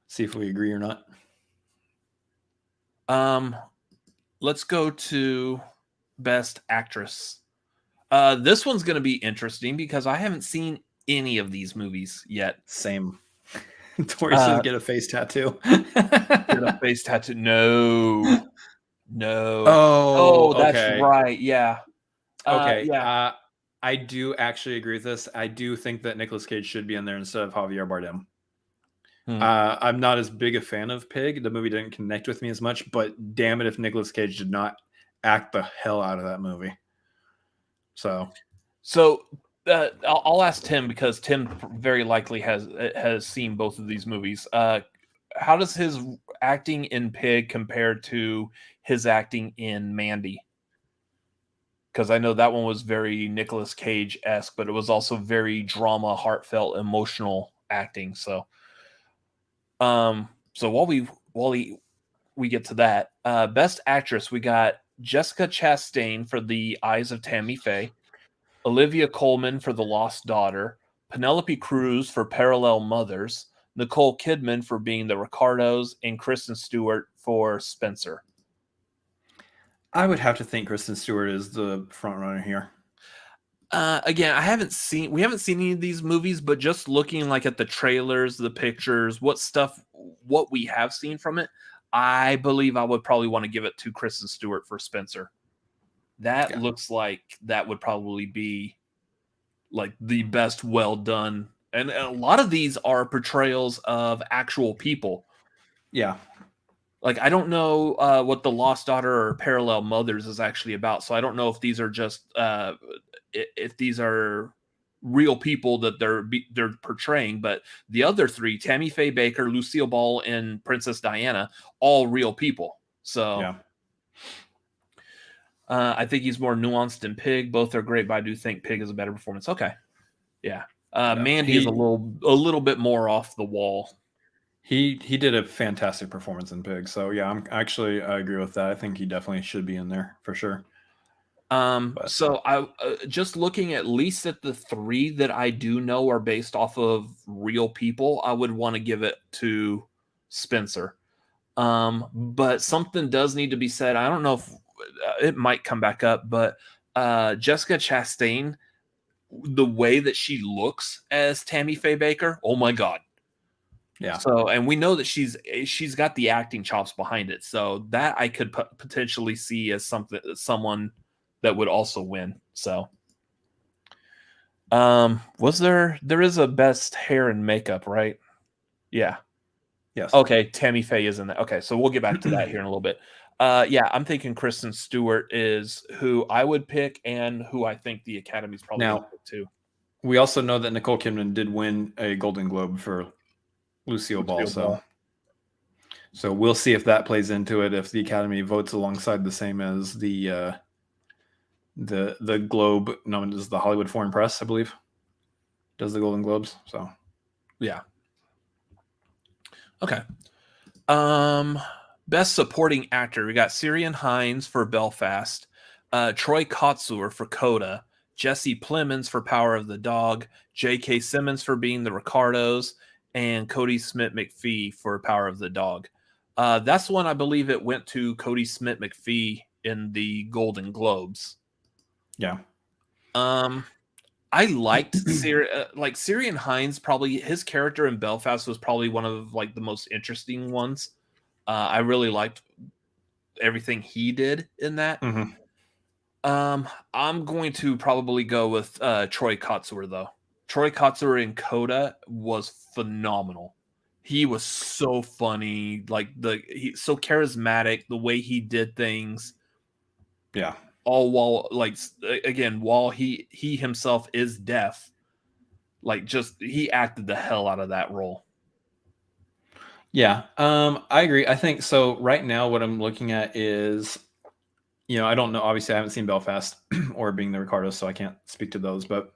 [SPEAKER 1] See if we agree or not.
[SPEAKER 3] Let's go to Best Actress. This one's going to be interesting because I haven't seen any of these movies yet.
[SPEAKER 1] Same. Tori said get a face tattoo.
[SPEAKER 3] Get a face tattoo. No.
[SPEAKER 1] Oh,
[SPEAKER 3] that's
[SPEAKER 1] okay.
[SPEAKER 3] right. Yeah.
[SPEAKER 1] Okay.
[SPEAKER 3] Yeah.
[SPEAKER 1] I do actually agree with this. I do think that Nicolas Cage should be in there instead of Javier Bardem. I'm not as big a fan of Pig. The movie didn't connect with me as much, but damn it if Nicolas Cage did not act the hell out of that movie. So
[SPEAKER 3] I'll ask Tim, because Tim very likely has seen both of these movies. How does his acting in Pig compare to his acting in Mandy? Because I know that one was very Nicolas Cage-esque, but it was also very drama, heartfelt, emotional acting. So, while we get to that, Best Actress, we got Jessica Chastain for The Eyes of Tammy Faye, Olivia Colman for The Lost Daughter, Penelope Cruz for Parallel Mothers, Nicole Kidman for Being the Ricardos, and Kristen Stewart for Spencer.
[SPEAKER 1] I would have to think Kristen Stewart is the front runner here.
[SPEAKER 3] Again, we haven't seen any of these movies, but just looking like at the trailers, the pictures, what we have seen from it, I believe I would probably want to give it to Kristen Stewart for Spencer. That looks like that would probably be like the best well done. And a lot of these are portrayals of actual people.
[SPEAKER 1] Yeah.
[SPEAKER 3] Like, I don't know what The Lost Daughter or Parallel Mothers is actually about. So I don't know if these are just if these are real people that they're portraying. But the other three, Tammy Faye Baker, Lucille Ball, and Princess Diana, all real people. So
[SPEAKER 1] yeah.
[SPEAKER 3] I think he's more nuanced than Pig. Both are great, but I do think Pig is a better performance. Okay, yeah. Mandy is a little bit more off the wall.
[SPEAKER 1] He did a fantastic performance in Pig. So yeah, I agree with that. I think he definitely should be in there for sure.
[SPEAKER 3] So I just looking at least at the three that I do know are based off of real people, I would want to give it to Spencer. But something does need to be said. I don't know if it might come back up, but Jessica Chastain, the way that she looks as Tammy Faye Baker, oh my God.
[SPEAKER 1] Yeah.
[SPEAKER 3] So, and we know that she's got the acting chops behind it. So that I could potentially see as someone that would also win. So, there is a best hair and makeup, right? Yeah.
[SPEAKER 1] Yes.
[SPEAKER 3] Okay. Tammy Faye is in that. Okay. So we'll get back to that here in a little bit. Yeah, I'm thinking Kristen Stewart is who I would pick and who I think the Academy's probably going to pick too.
[SPEAKER 1] We also know that Nicole Kidman did win a Golden Globe for Lucille Ball. So we'll see if that plays into it. If the Academy votes alongside the same as the Globe, known as the Hollywood Foreign Press, I believe, does the Golden Globes. So
[SPEAKER 3] yeah. Okay. Best Supporting Actor, we got Ciarán Hinds for Belfast, Troy Kotsur for Coda, Jesse Plemons for Power of the Dog, J.K. Simmons for Being the Ricardos, and Cody Smith-McPhee for Power of the Dog. That's one I believe it went to Cody Smith-McPhee in the Golden Globes.
[SPEAKER 1] Yeah.
[SPEAKER 3] I liked Ciarán Hinds. Probably his character in Belfast was probably one of like the most interesting ones. I really liked everything he did in that.
[SPEAKER 1] Mm-hmm.
[SPEAKER 3] I'm going to probably go with Troy Kotsur though. Troy Kotsur in Coda was phenomenal. He was so funny, he's so charismatic, the way he did things.
[SPEAKER 1] Yeah.
[SPEAKER 3] All while while he himself is deaf, he acted the hell out of that role.
[SPEAKER 1] Yeah. I agree. I think so. Right now, what I'm looking at is, I don't know. Obviously, I haven't seen Belfast or Being the Ricardos, so I can't speak to those. But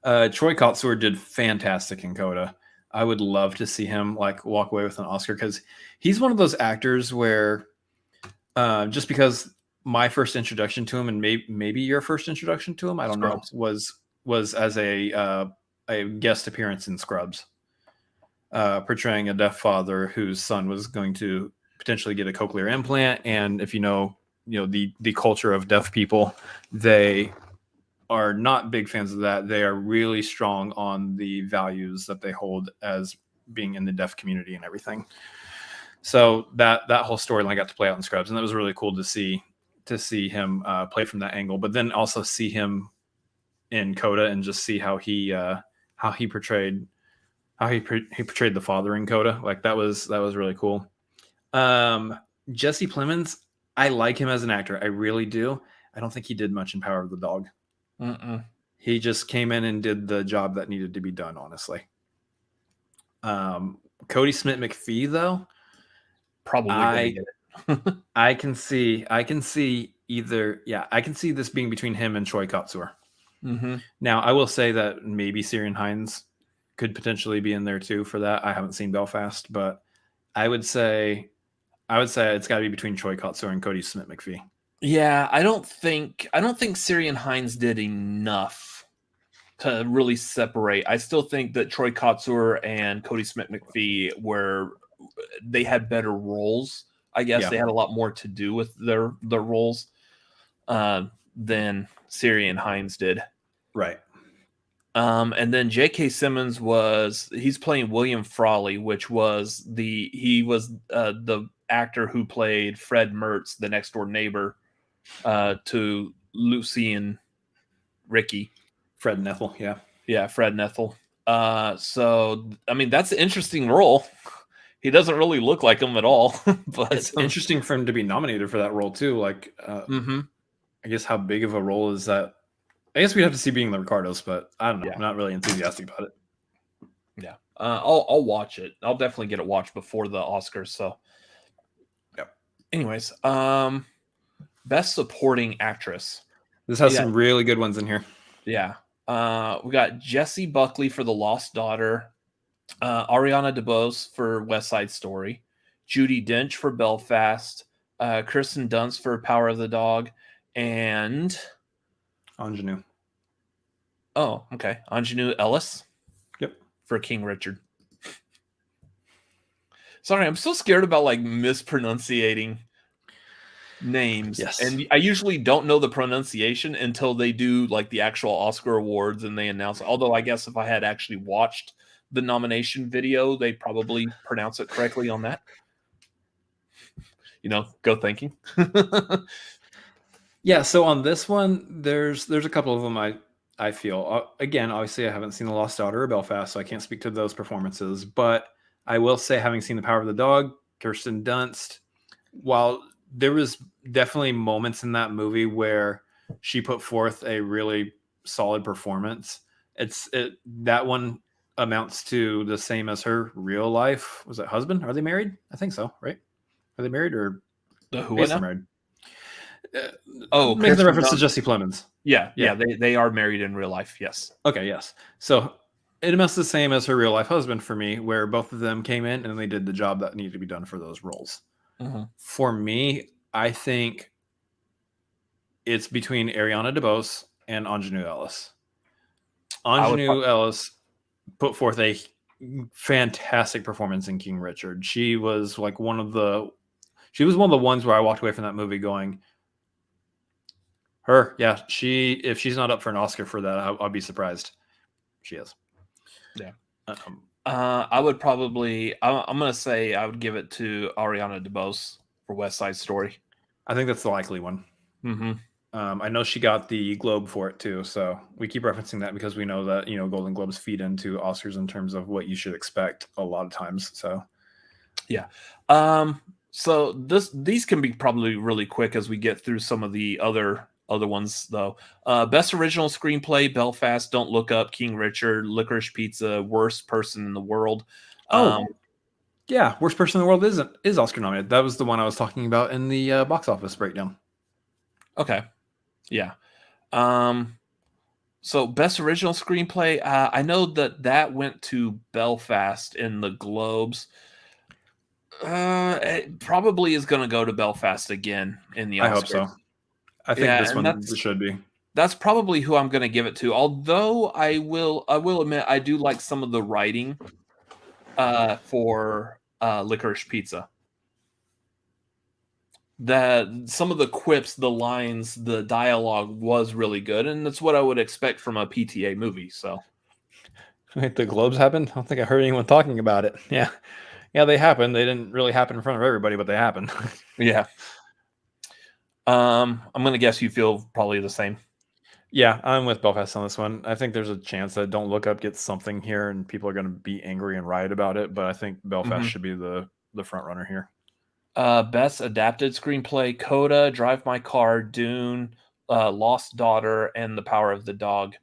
[SPEAKER 1] Troy Kotsur did fantastic in Coda. I would love to see him walk away with an Oscar because he's one of those actors where just because my first introduction to him and maybe your first introduction to him, I don't know, was as a guest appearance in Scrubs, portraying a deaf father whose son was going to potentially get a cochlear implant. And if the culture of deaf people, they are not big fans of that. They are really strong on the values that they hold as being in the deaf community and everything. So that whole storyline got to play out in Scrubs, and that was really cool to see him play from that angle. But then also see him in Coda and just see how he portrayed how he portrayed the father in Coda. Like that was really cool. Jesse Plemons, I like him as an actor. I really do. I don't think he did much in Power of the Dog. He just came in and did the job that needed to be done, honestly. Cody Smith McPhee, though,
[SPEAKER 3] Probably gonna get it.
[SPEAKER 1] I can see either. Yeah, I can see this being between him and Troy Kotsur. Now, I will say that maybe Syrian Hines could potentially be in there too for that. I haven't seen Belfast, but I would say it's got to be between Troy Kotsur and Cody Smith McPhee.
[SPEAKER 3] Yeah, I don't think Syrian Hines did enough to really separate. I still think that Troy Kotsur and Cody Smith McPhee they had better roles. I guess they had a lot more to do with their roles than Syrian Hines did.
[SPEAKER 1] Right.
[SPEAKER 3] And then J.K. Simmons he's playing William Frawley, which was the actor who played Fred Mertz, the next door neighbor to Lucy and Ricky.
[SPEAKER 1] Fred Nethel, yeah.
[SPEAKER 3] Yeah, Fred Nethel. So, I mean, that's an interesting role. He doesn't really look like him at all. But
[SPEAKER 1] it's interesting for him to be nominated for that role, too. Like, I guess how big of a role is that? I guess we'd have to see Being the Ricardos, but I don't know. I'm not really enthusiastic about it.
[SPEAKER 3] Yeah. I'll watch it. I'll definitely get it watched before the Oscars. So, anyways, Best Supporting Actress.
[SPEAKER 1] This has some really good ones in here.
[SPEAKER 3] Yeah. We got Jessie Buckley for The Lost Daughter, Ariana DeBose for West Side Story, Judi Dench for Belfast, Kirsten Dunst for Power of the Dog, and
[SPEAKER 1] Ingenue.
[SPEAKER 3] Oh, okay. Ingenue Ellis.
[SPEAKER 1] Yep.
[SPEAKER 3] For King Richard. Sorry, I'm so scared about like mispronunciating names.
[SPEAKER 1] Yes.
[SPEAKER 3] And I usually don't know the pronunciation until they do like the actual Oscar awards and they announce it. Although I guess if I had actually watched the nomination video, they probably pronounce it correctly on that. Go thinking.
[SPEAKER 1] Yeah, so on this one, there's a couple of them I feel. Again, obviously I haven't seen The Lost Daughter or Belfast, so I can't speak to those performances, but I will say, having seen The Power of the Dog, Kirsten Dunst, while there was definitely moments in that movie where she put forth a really solid performance, that one amounts to the same as her real life. Was it husband? Are they married? I think so, right? Are they married or
[SPEAKER 3] who are
[SPEAKER 1] married?
[SPEAKER 3] Making
[SPEAKER 1] the reference to Jesse Plemons.
[SPEAKER 3] Yeah. They are married in real life. Yes.
[SPEAKER 1] Okay. Yes. So it amounts to the same as her real life husband for me, where both of them came in and they did the job that needed to be done for those roles. For me, I think it's between Ariana DeBose and Ingenue Ellis. Ingenue Ellis put forth a fantastic performance in King Richard. She was like one of the ones where I walked away from that movie going, if she's not up for an Oscar for that, I'll be surprised. She is.
[SPEAKER 3] Yeah. I would probably, I'm going to say I would give it to Ariana DeBose for West Side Story.
[SPEAKER 1] I think that's the likely one. I know she got the Globe for it too, so we keep referencing that because we know that Golden Globes feed into Oscars in terms of what you should expect a lot of times. So,
[SPEAKER 3] yeah. So these can be probably really quick as we get through some of the other ones though. Best Original Screenplay: Belfast, Don't Look Up, King Richard, Licorice Pizza, Worst Person in the World.
[SPEAKER 1] Yeah, Worst Person in the World is Oscar nominated. That was the one I was talking about in the box office breakdown.
[SPEAKER 3] Okay. Yeah. So Best Original Screenplay, I know that went to Belfast in the Globes. It probably is going to go to Belfast again in the Oscars.
[SPEAKER 1] I hope so. I think this one should be.
[SPEAKER 3] That's probably who I'm going to give it to. Although I will admit I do like some of the writing for Licorice Pizza. Some of the quips, the lines, the dialogue was really good, and that's what I would expect from a PTA movie. So,
[SPEAKER 1] Wait, the Globes happened? I don't think I heard anyone talking about it. Yeah, they happened. They didn't really happen in front of everybody, but they happened.
[SPEAKER 3] Yeah. I'm gonna guess you feel probably the same.
[SPEAKER 1] Yeah, I'm with Belfast on this one. I think there's a chance that Don't Look Up gets something here, and people are going to be angry and riot about it. But I think Belfast should be the front runner here.
[SPEAKER 3] Best adapted screenplay: Coda, Drive My Car, Dune, Lost Daughter, and The Power of the Dog.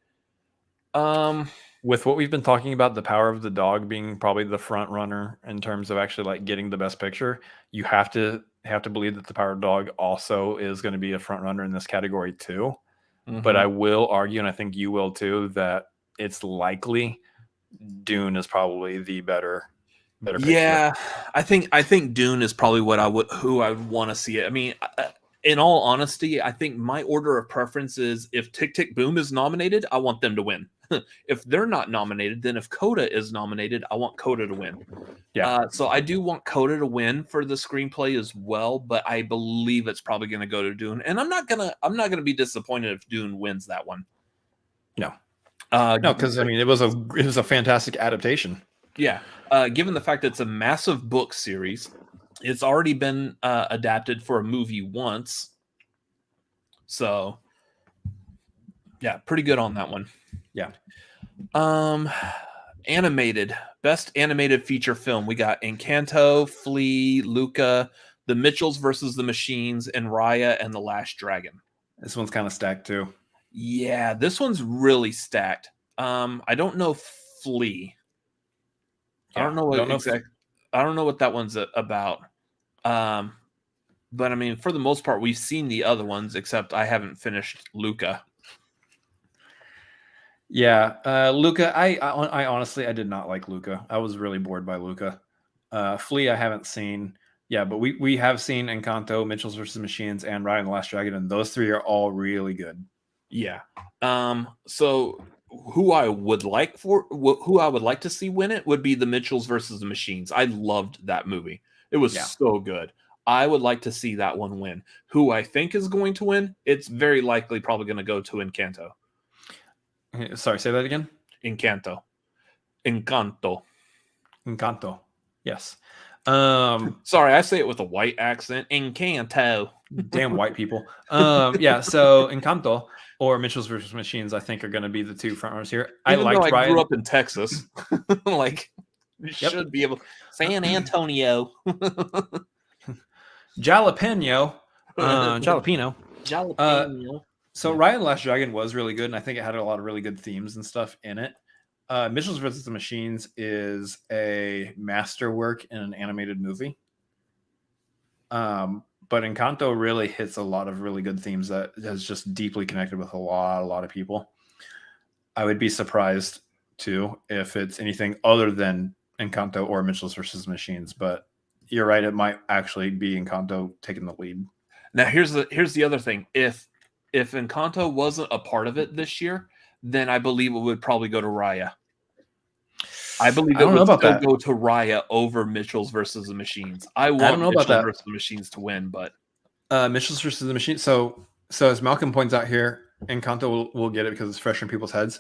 [SPEAKER 1] With what we've been talking about, The Power of the Dog being probably the front runner in terms of actually like getting the best picture, you have to believe that The Power of the Dog also is going to be a front runner in this category too. But I will argue, and I think you will too, that it's likely Dune is probably the better picture.
[SPEAKER 3] Yeah, I think Dune is probably who I would want to see it. I mean, in all honesty, I think my order of preference is if Tick Tick Boom is nominated, I want them to win. If they're not nominated, then if Coda is nominated, I want Coda to win.
[SPEAKER 1] Yeah.
[SPEAKER 3] So I do want Coda to win for the screenplay as well, but I believe it's probably going to go to Dune, and I'm not gonna be disappointed if Dune wins that one.
[SPEAKER 1] No, no, because I mean it was a fantastic adaptation.
[SPEAKER 3] Yeah, given the fact that it's a massive book series, it's already been adapted for a movie once, so yeah, pretty good on that one.
[SPEAKER 1] Yeah.
[SPEAKER 3] Animated, best animated feature film. We got Encanto, Flea, Luca, The Mitchells versus the Machines, and Raya and the Last Dragon.
[SPEAKER 1] This one's kind of stacked too.
[SPEAKER 3] Yeah, this one's really stacked. I don't know Flea.
[SPEAKER 1] Yeah,
[SPEAKER 3] I don't know what that one's about. But I mean, for the most part, we've seen the other ones, except I haven't finished Luca.
[SPEAKER 1] Yeah, Luca. I honestly I did not like Luca. I was really bored by Luca. Flea I haven't seen. Yeah, but we have seen Encanto, Mitchells versus Machines, and Raya and the Last Dragon, and those three are all really good.
[SPEAKER 3] Yeah. So who I would like to see win it would be the Mitchells versus the Machines. I loved that movie. It was so good. I would like to see that one win. Who I think is going to win? It's very likely probably going to go to Encanto.
[SPEAKER 1] Sorry, say that again.
[SPEAKER 3] Encanto.
[SPEAKER 1] Yes.
[SPEAKER 3] Sorry, I say it with a white accent. Encanto.
[SPEAKER 1] Damn white people. Yeah. So Encanto or Mitchells versus Machines, I think, are going to be the two front runners here.
[SPEAKER 3] Even though I grew up in Texas, like you should be able. San Antonio.
[SPEAKER 1] Jalapeno.
[SPEAKER 3] Jalapeno.
[SPEAKER 1] So Raya and the Last Dragon was really good, and I think it had a lot of really good themes and stuff in it. Mitchells vs. the Machines is a masterwork in an animated movie. But Encanto really hits a lot of really good themes that is just deeply connected with a lot of people. I would be surprised too if it's anything other than Encanto or Mitchells vs. Machines, but you're right, it might actually be Encanto taking the lead.
[SPEAKER 3] Now here's the other thing. If Encanto wasn't a part of it this year, then I believe it would probably go to Raya. I believe it would still go to Raya over Mitchells versus the Machines. I want Mitchells versus the Machines to win, but
[SPEAKER 1] Mitchells versus the Machines. So as Malcolm points out here, Encanto will get it because it's fresh in people's heads.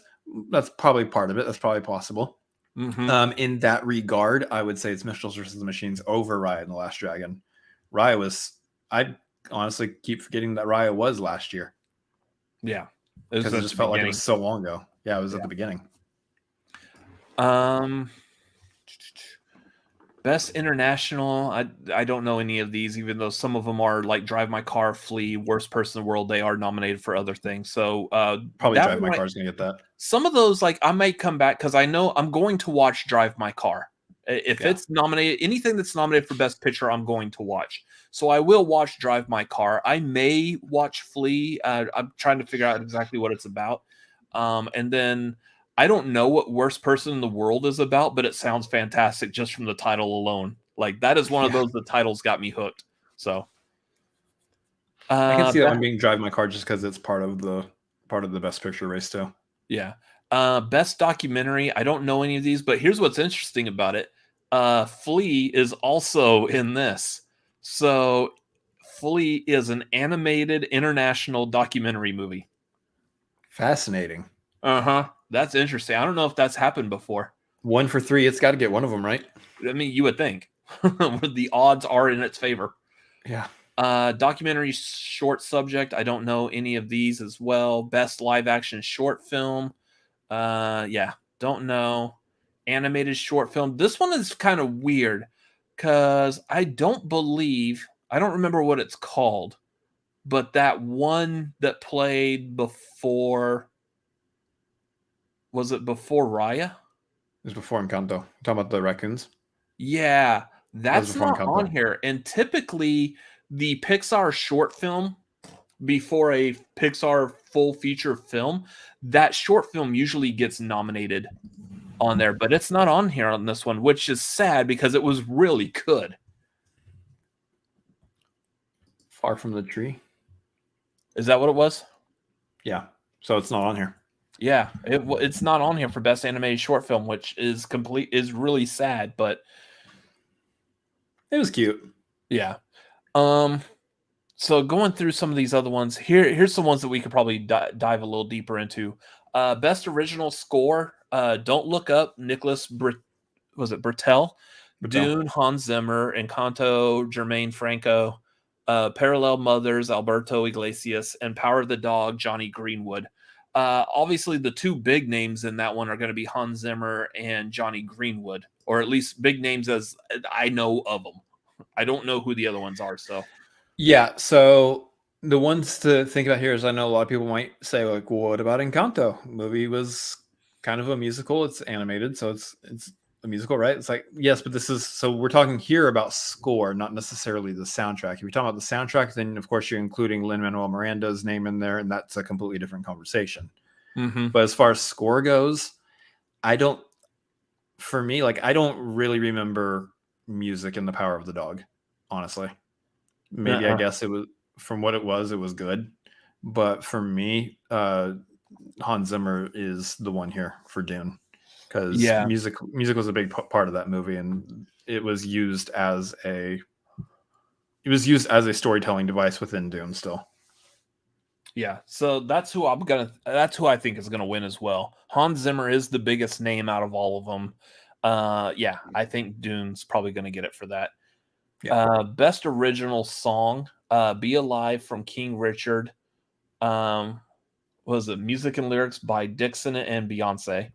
[SPEAKER 1] That's probably part of it. That's probably possible.
[SPEAKER 3] Mm-hmm.
[SPEAKER 1] In that regard, I would say it's Mitchells versus the Machines over Raya and the Last Dragon. Raya was, I honestly keep forgetting that Raya was last year.
[SPEAKER 3] Yeah.
[SPEAKER 1] Because it just felt like it was so long ago. Yeah, it was at the beginning.
[SPEAKER 3] Best international. I don't know any of these, even though some of them are like Drive My Car, Flea, Worst Person in the World. They are nominated for other things. So
[SPEAKER 1] probably Drive My Car is going to get that.
[SPEAKER 3] Some of those, like I might come back because I know I'm going to watch Drive My Car. If it's nominated, anything that's nominated for Best Picture, I'm going to watch. So I will watch Drive My Car. I may watch Flea. I'm trying to figure out exactly what it's about. And then I don't know what Worst Person in the World is about, but it sounds fantastic just from the title alone. Like that is one of those, the titles got me hooked. So
[SPEAKER 1] I can see that one being Drive My Car just because it's part of the Best Picture race too.
[SPEAKER 3] Yeah. Best documentary. I don't know any of these, but here's what's interesting about it. Flea is also in this. So Flea is an animated international documentary movie.
[SPEAKER 1] Fascinating.
[SPEAKER 3] That's interesting. I don't know if that's happened before.
[SPEAKER 1] 1 for 3. It's got to get one of them, right?
[SPEAKER 3] I mean, you would think. The odds are in its favor.
[SPEAKER 1] Yeah.
[SPEAKER 3] Documentary short subject. I don't know any of these as well. Best live action short film. Don't know. Animated short film. This one is kind of weird because I don't remember what it's called, but that one that played before, was it before Raya?
[SPEAKER 1] It was before Encanto. You're talking about the raccoons?
[SPEAKER 3] Yeah, that's
[SPEAKER 1] before
[SPEAKER 3] not
[SPEAKER 1] Encanto.
[SPEAKER 3] on here. And typically the Pixar short film before a Pixar full feature film, that short film usually gets nominated on there, but it's not on here on this one, which is sad because it was really good.
[SPEAKER 1] Far from the Tree.
[SPEAKER 3] Is that what it was?
[SPEAKER 1] Yeah. So it's not on here.
[SPEAKER 3] Yeah, it's not on here for best animated short film, which is really sad, but
[SPEAKER 1] it was cute.
[SPEAKER 3] Yeah. So going through some of these other ones, here's some ones that we could probably dive a little deeper into. Best original score. Don't Look Up, Nicholas Bertel, Dune, Hans Zimmer, Encanto, Jermaine Franco, Parallel Mothers, Alberto Iglesias, and Power of the Dog, Johnny Greenwood. Obviously, the two big names in that one are going to be Hans Zimmer and Johnny Greenwood, or at least big names as I know of them. I don't know who the other ones are, so.
[SPEAKER 1] Yeah, so the ones to think about here is I know a lot of people might say, like, well, what about Encanto? The movie was kind of a musical. It's animated, so it's a musical, right? It's like, yes, but so we're talking here about score, not necessarily the soundtrack. If you're talking about the soundtrack, then of course you're including Lin-Manuel Miranda's name in there, and that's a completely different conversation.
[SPEAKER 3] Mm-hmm.
[SPEAKER 1] But as far as score goes, I don't really remember music in The Power of the Dog, honestly. Maybe I guess it was, from what it was good. But for me, Hans Zimmer is the one here for Dune, because music was a big part of that movie, and it was used as a storytelling device within Dune still.
[SPEAKER 3] Yeah, so that's who I think is gonna win as well. Hans Zimmer is the biggest name out of all of them. I think Dune's probably gonna get it for that. Yeah. Best original song, Be Alive from King Richard. Was it music and lyrics by Dixon and Beyonce.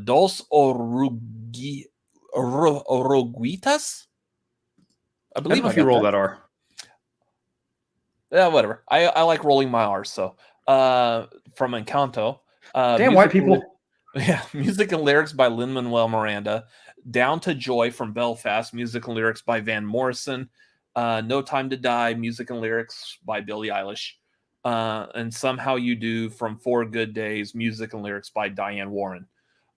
[SPEAKER 3] Dos Oruguitas? I believe
[SPEAKER 1] if you roll that R.
[SPEAKER 3] Yeah, whatever. I like rolling my R's, so from Encanto.
[SPEAKER 1] Damn white people.
[SPEAKER 3] Music and lyrics by Lin-Manuel Miranda. Down to Joy from Belfast, music and lyrics by Van Morrison. No Time to Die, music and lyrics by Billie Eilish. And Somehow You Do from 4 Good Days, music and lyrics by Diane Warren.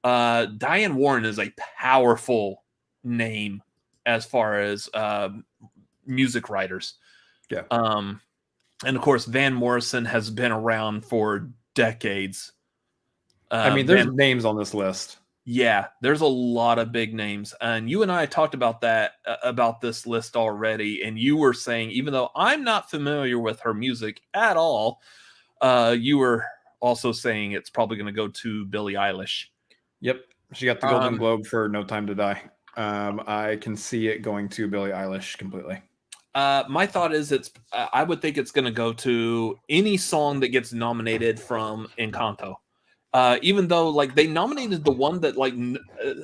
[SPEAKER 3] Diane Warren is a powerful name as far as music writers.
[SPEAKER 1] Yeah.
[SPEAKER 3] And of course, Van Morrison has been around for decades.
[SPEAKER 1] There's names on this list.
[SPEAKER 3] Yeah, there's a lot of big names, and you and I talked about that about this list already. And you were saying, even though I'm not familiar with her music at all, you were also saying it's probably going to go to Billie Eilish.
[SPEAKER 1] Yep, she got the Golden Globe for No Time to Die. I can see it going to Billie Eilish completely.
[SPEAKER 3] My thought is I would think it's going to go to any song that gets nominated from Encanto. Even though, like, they nominated the one that, like,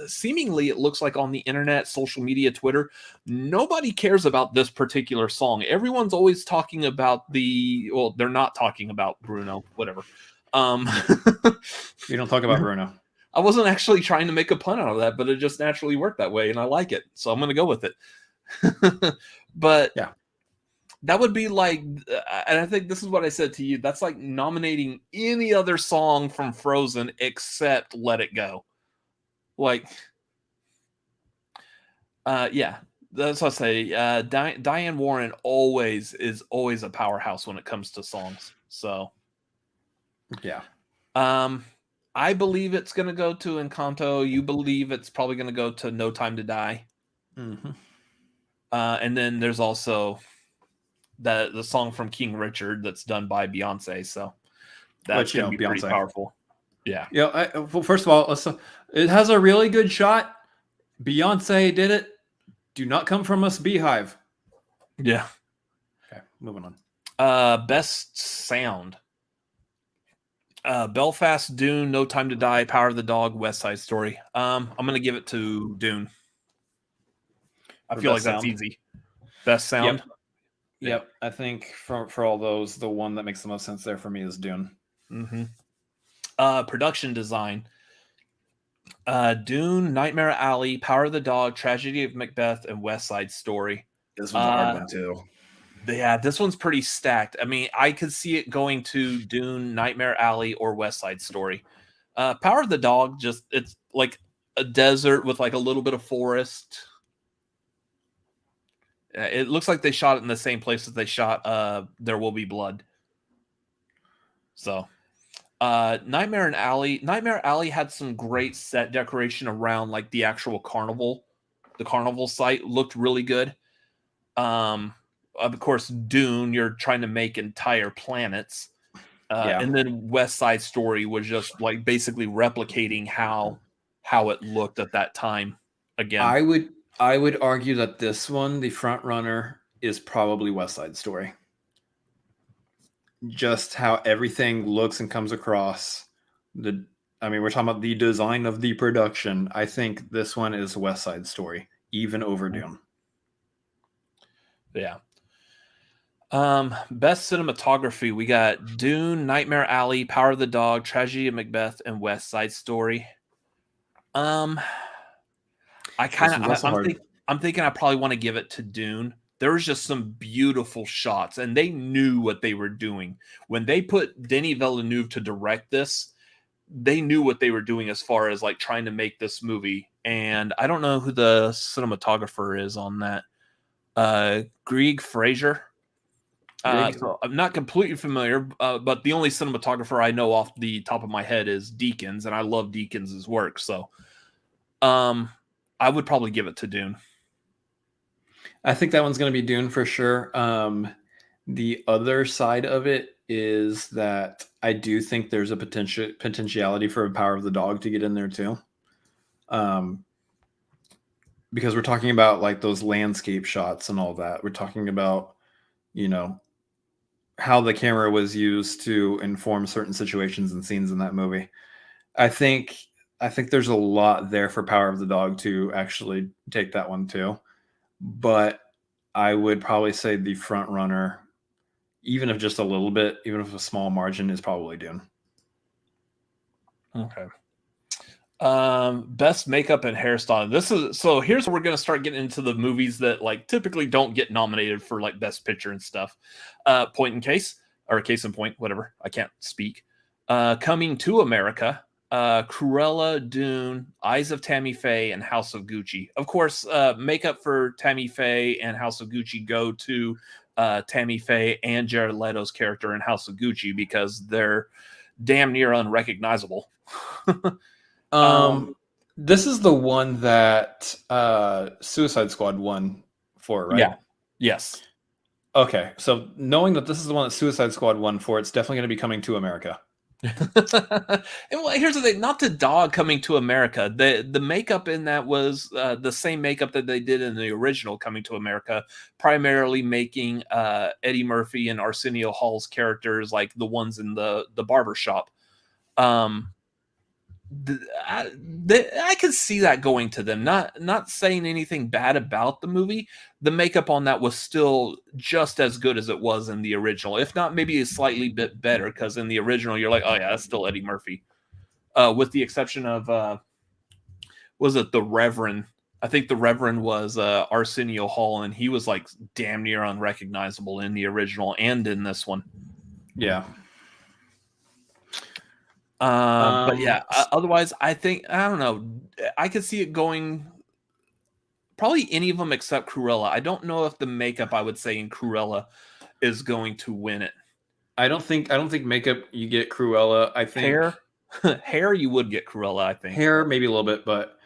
[SPEAKER 3] seemingly it looks like on the internet, social media, Twitter, nobody cares about this particular song. Everyone's always talking about they're not talking about Bruno, whatever.
[SPEAKER 1] We don't talk about Bruno.
[SPEAKER 3] I wasn't actually trying to make a pun out of that, but it just naturally worked that way, and I like it, so I'm going to go with it. But yeah. That would be like, and I think this is what I said to you, that's like nominating any other song from Frozen except Let It Go. Like, that's what I say. Diane Warren is always a powerhouse when it comes to songs. So,
[SPEAKER 1] yeah.
[SPEAKER 3] I believe it's going to go to Encanto. You believe it's probably going to go to No Time to Die.
[SPEAKER 1] Mm-hmm.
[SPEAKER 3] And then there's also the song from King Richard that's done by Beyonce, so that's going to be pretty powerful. Yeah.
[SPEAKER 1] Yeah. Well, first of all, it has a really good shot. Beyonce did it. Do not come from us, Beehive.
[SPEAKER 3] Yeah.
[SPEAKER 1] moving on.
[SPEAKER 3] Best sound. Belfast, Dune, No Time to Die, Power of the Dog, West Side Story. I'm gonna give it to Dune. I feel like that's easy. Best sound.
[SPEAKER 1] Yep. I think for all those, the one that makes the most sense there for me is Dune.
[SPEAKER 3] Production design. Dune, Nightmare Alley, Power of the Dog, Tragedy of Macbeth, and West Side Story.
[SPEAKER 1] This one's a hard one too.
[SPEAKER 3] Yeah, this one's pretty stacked. I mean, I could see it going to Dune, Nightmare Alley, or West Side Story. Power of the Dog, it's like a desert with like a little bit of forest. It looks like they shot it in the same place as they shot There Will Be Blood. So, Nightmare Alley had some great set decoration around like the actual carnival. The carnival site looked really good. Of course, Dune, you're trying to make entire planets. And then West Side Story was just like basically replicating how it looked at that time again.
[SPEAKER 1] I would argue that this one, the front runner, is probably West Side Story. Just how everything looks and comes across. We're talking about the design of the production. I think this one is West Side Story, even over Dune.
[SPEAKER 3] Yeah. Best cinematography, we got Dune, Nightmare Alley, Power of the Dog, Tragedy of Macbeth, and West Side Story. I'm thinking I probably want to give it to Dune. There was just some beautiful shots, and they knew what they were doing. When they put Denis Villeneuve to direct this, they knew what they were doing as far as like trying to make this movie. And I don't know who the cinematographer is on that. Greg Fraser. So I'm not completely familiar, but the only cinematographer I know off the top of my head is Deakins, and I love Deakins' work. So I would probably give it to Dune.
[SPEAKER 1] I think that one's going to be Dune for sure. The other side of it is that I do think there's a potentiality for a Power of the Dog to get in there too. Because we're talking about like those landscape shots and all that. We're talking about, how the camera was used to inform certain situations and scenes in that movie. I think there's a lot there for Power of the Dog to actually take that one too. But I would probably say the front runner, even if just a little bit, even if a small margin, is probably Dune.
[SPEAKER 3] Okay. Best makeup and hairstyle. Here's where we're gonna start getting into the movies that like typically don't get nominated for like best picture and stuff. Case in point, whatever. I can't speak. Coming to America, Cruella, Dune, Eyes of Tammy Faye, and House of Gucci. Of course, makeup for Tammy Faye and House of Gucci go to Tammy Faye and Jared Leto's character in House of Gucci because they're damn near unrecognizable.
[SPEAKER 1] This is the one that Suicide Squad won for, right?
[SPEAKER 3] Yeah. Yes.
[SPEAKER 1] Okay, so knowing that this is the one that Suicide Squad won for, it's definitely going to be Coming to America.
[SPEAKER 3] And well, here's the thing: not the dog Coming to America. The makeup in that was the same makeup that they did in the original Coming to America, primarily making Eddie Murphy and Arsenio Hall's characters like the ones in the barber shop. I could see that going to them. Not saying anything bad about the movie. The makeup on that was still just as good as it was in the original, if not maybe a slightly bit better. Because in the original, you're like, oh yeah, that's still Eddie Murphy. With the exception of, was it the Reverend? I think the Reverend was Arsenio Hall, and he was like damn near unrecognizable in the original and in this one.
[SPEAKER 1] Yeah.
[SPEAKER 3] But yeah, otherwise, I don't know. I could see it going probably any of them except Cruella. I don't know if the makeup, I would say, in Cruella is going to win it.
[SPEAKER 1] I don't think makeup you get Cruella. I think
[SPEAKER 3] hair you would get Cruella. I think
[SPEAKER 1] hair maybe a little bit, but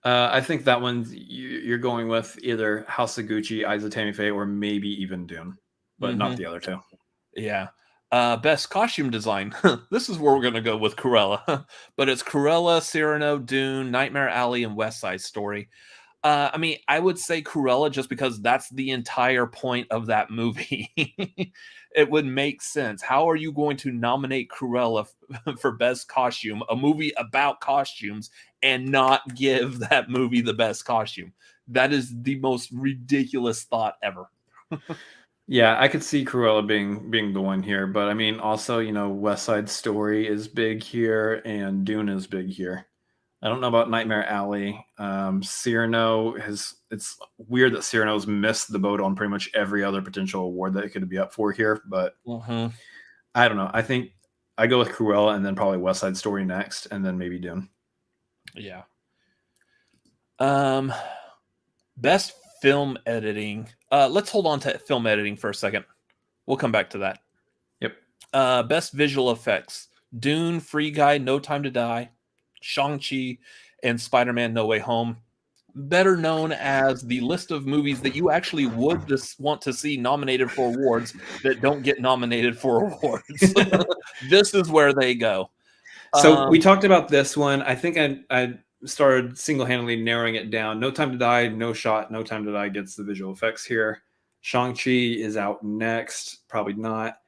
[SPEAKER 1] I think that one you're going with either House of Gucci, Eyes of Tammy Faye, or maybe even Dune, but not the other two.
[SPEAKER 3] Yeah. Best costume design. This is where we're going to go with Cruella. But it's Cruella, Cyrano, Dune, Nightmare Alley, and West Side Story. I mean, I would say Cruella just because that's the entire point of that movie. It would make sense. How are you going to nominate Cruella for best costume, a movie about costumes, and not give that movie the best costume? That is the most ridiculous thought ever.
[SPEAKER 1] Yeah, I could see Cruella being the one here, but I mean, also, West Side Story is big here, and Dune is big here. I don't know about Nightmare Alley. Cyrano it's weird that Cyrano's missed the boat on pretty much every other potential award that it could be up for here, but I don't know. I think I go with Cruella and then probably West Side Story next, and then maybe Dune.
[SPEAKER 3] Yeah. Best film editing. Let's hold on to film editing for a second. We'll come back to that.
[SPEAKER 1] Yep.
[SPEAKER 3] Best visual effects. Dune, Free Guy, No Time to Die, Shang-Chi, and Spider-Man No Way Home. Better known as the list of movies that you actually would want to see nominated for awards that don't get nominated for awards. This is where they go.
[SPEAKER 1] So we talked about this one. I think I started single-handedly narrowing it down. No Time to Die, no shot. No Time to Die gets the visual effects here. Shang-Chi is out next. Probably not.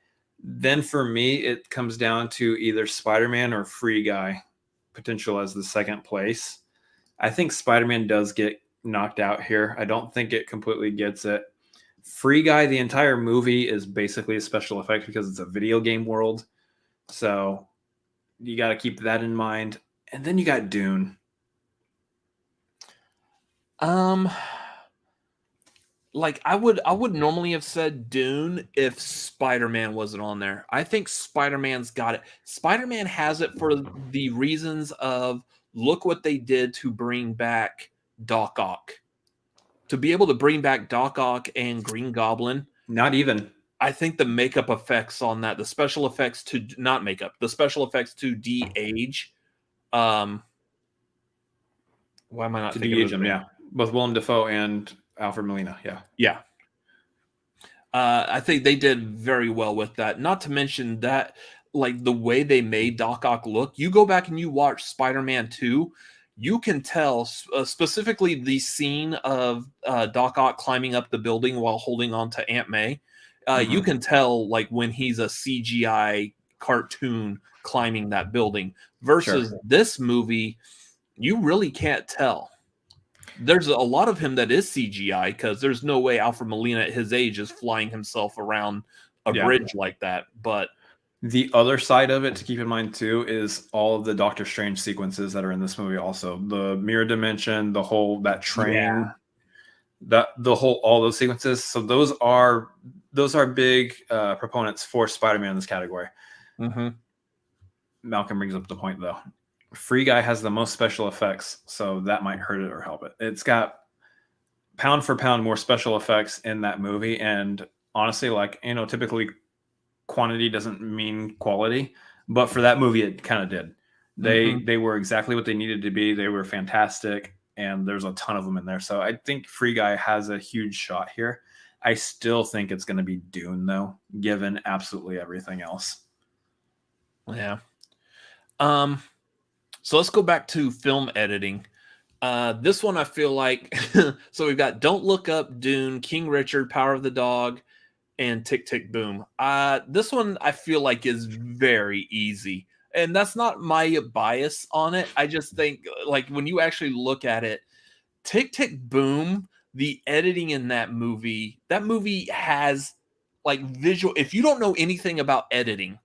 [SPEAKER 1] Then for me, it comes down to either Spider-Man or Free Guy, potential as the second place. I think Spider-Man does get knocked out here. I don't think it completely gets it. Free Guy, the entire movie is basically a special effect because it's a video game world. So you got to keep that in mind. And then you got Dune.
[SPEAKER 3] Like I would normally have said Dune if Spider-Man wasn't on there. I think Spider-Man's got it. Spider-Man has it for the reasons of look what they did to bring back Doc Ock. To be able to bring back Doc Ock and Green Goblin.
[SPEAKER 1] Not even.
[SPEAKER 3] I think the makeup effects on that, the special effects to not makeup, the special effects to de-age. Why am I not thinking
[SPEAKER 1] de-age them? Yeah, both Willem Dafoe and Alfred Molina. Yeah.
[SPEAKER 3] I think they did very well with that. Not to mention that, like the way they made Doc Ock look. You go back and you watch Spider-Man 2, you can tell specifically the scene of Doc Ock climbing up the building while holding on to Aunt May. You can tell like when he's a CGI cartoon climbing that building versus this movie, you really can't tell. There's a lot of him that is CGI because there's no way Alfred Molina at his age is flying himself around a bridge like that. But
[SPEAKER 1] the other side of it to keep in mind too is all of the Doctor Strange sequences that are in this movie. Also, the mirror dimension, the whole that train, all those sequences. So those are big proponents for Spider-Man in this category. Malcolm brings up the point though. Free Guy has the most special effects, so that might hurt it or help it. It's got pound for pound more special effects in that movie, and honestly, typically quantity doesn't mean quality, but for that movie, it kind of did. They were exactly what they needed to be. They were fantastic, and there's a ton of them in there. So I think Free Guy has a huge shot here. I still think it's going to be Dune, though, given absolutely everything else.
[SPEAKER 3] Yeah. So let's go back to film editing. This one I feel like, so we've got Don't Look Up, Dune, King Richard, Power of the Dog, and Tick, Tick, Boom. This one I feel like is very easy. And that's not my bias on it. I just think like when you actually look at it, Tick, Tick, Boom, the editing in that movie has like visual. If you don't know anything about editing,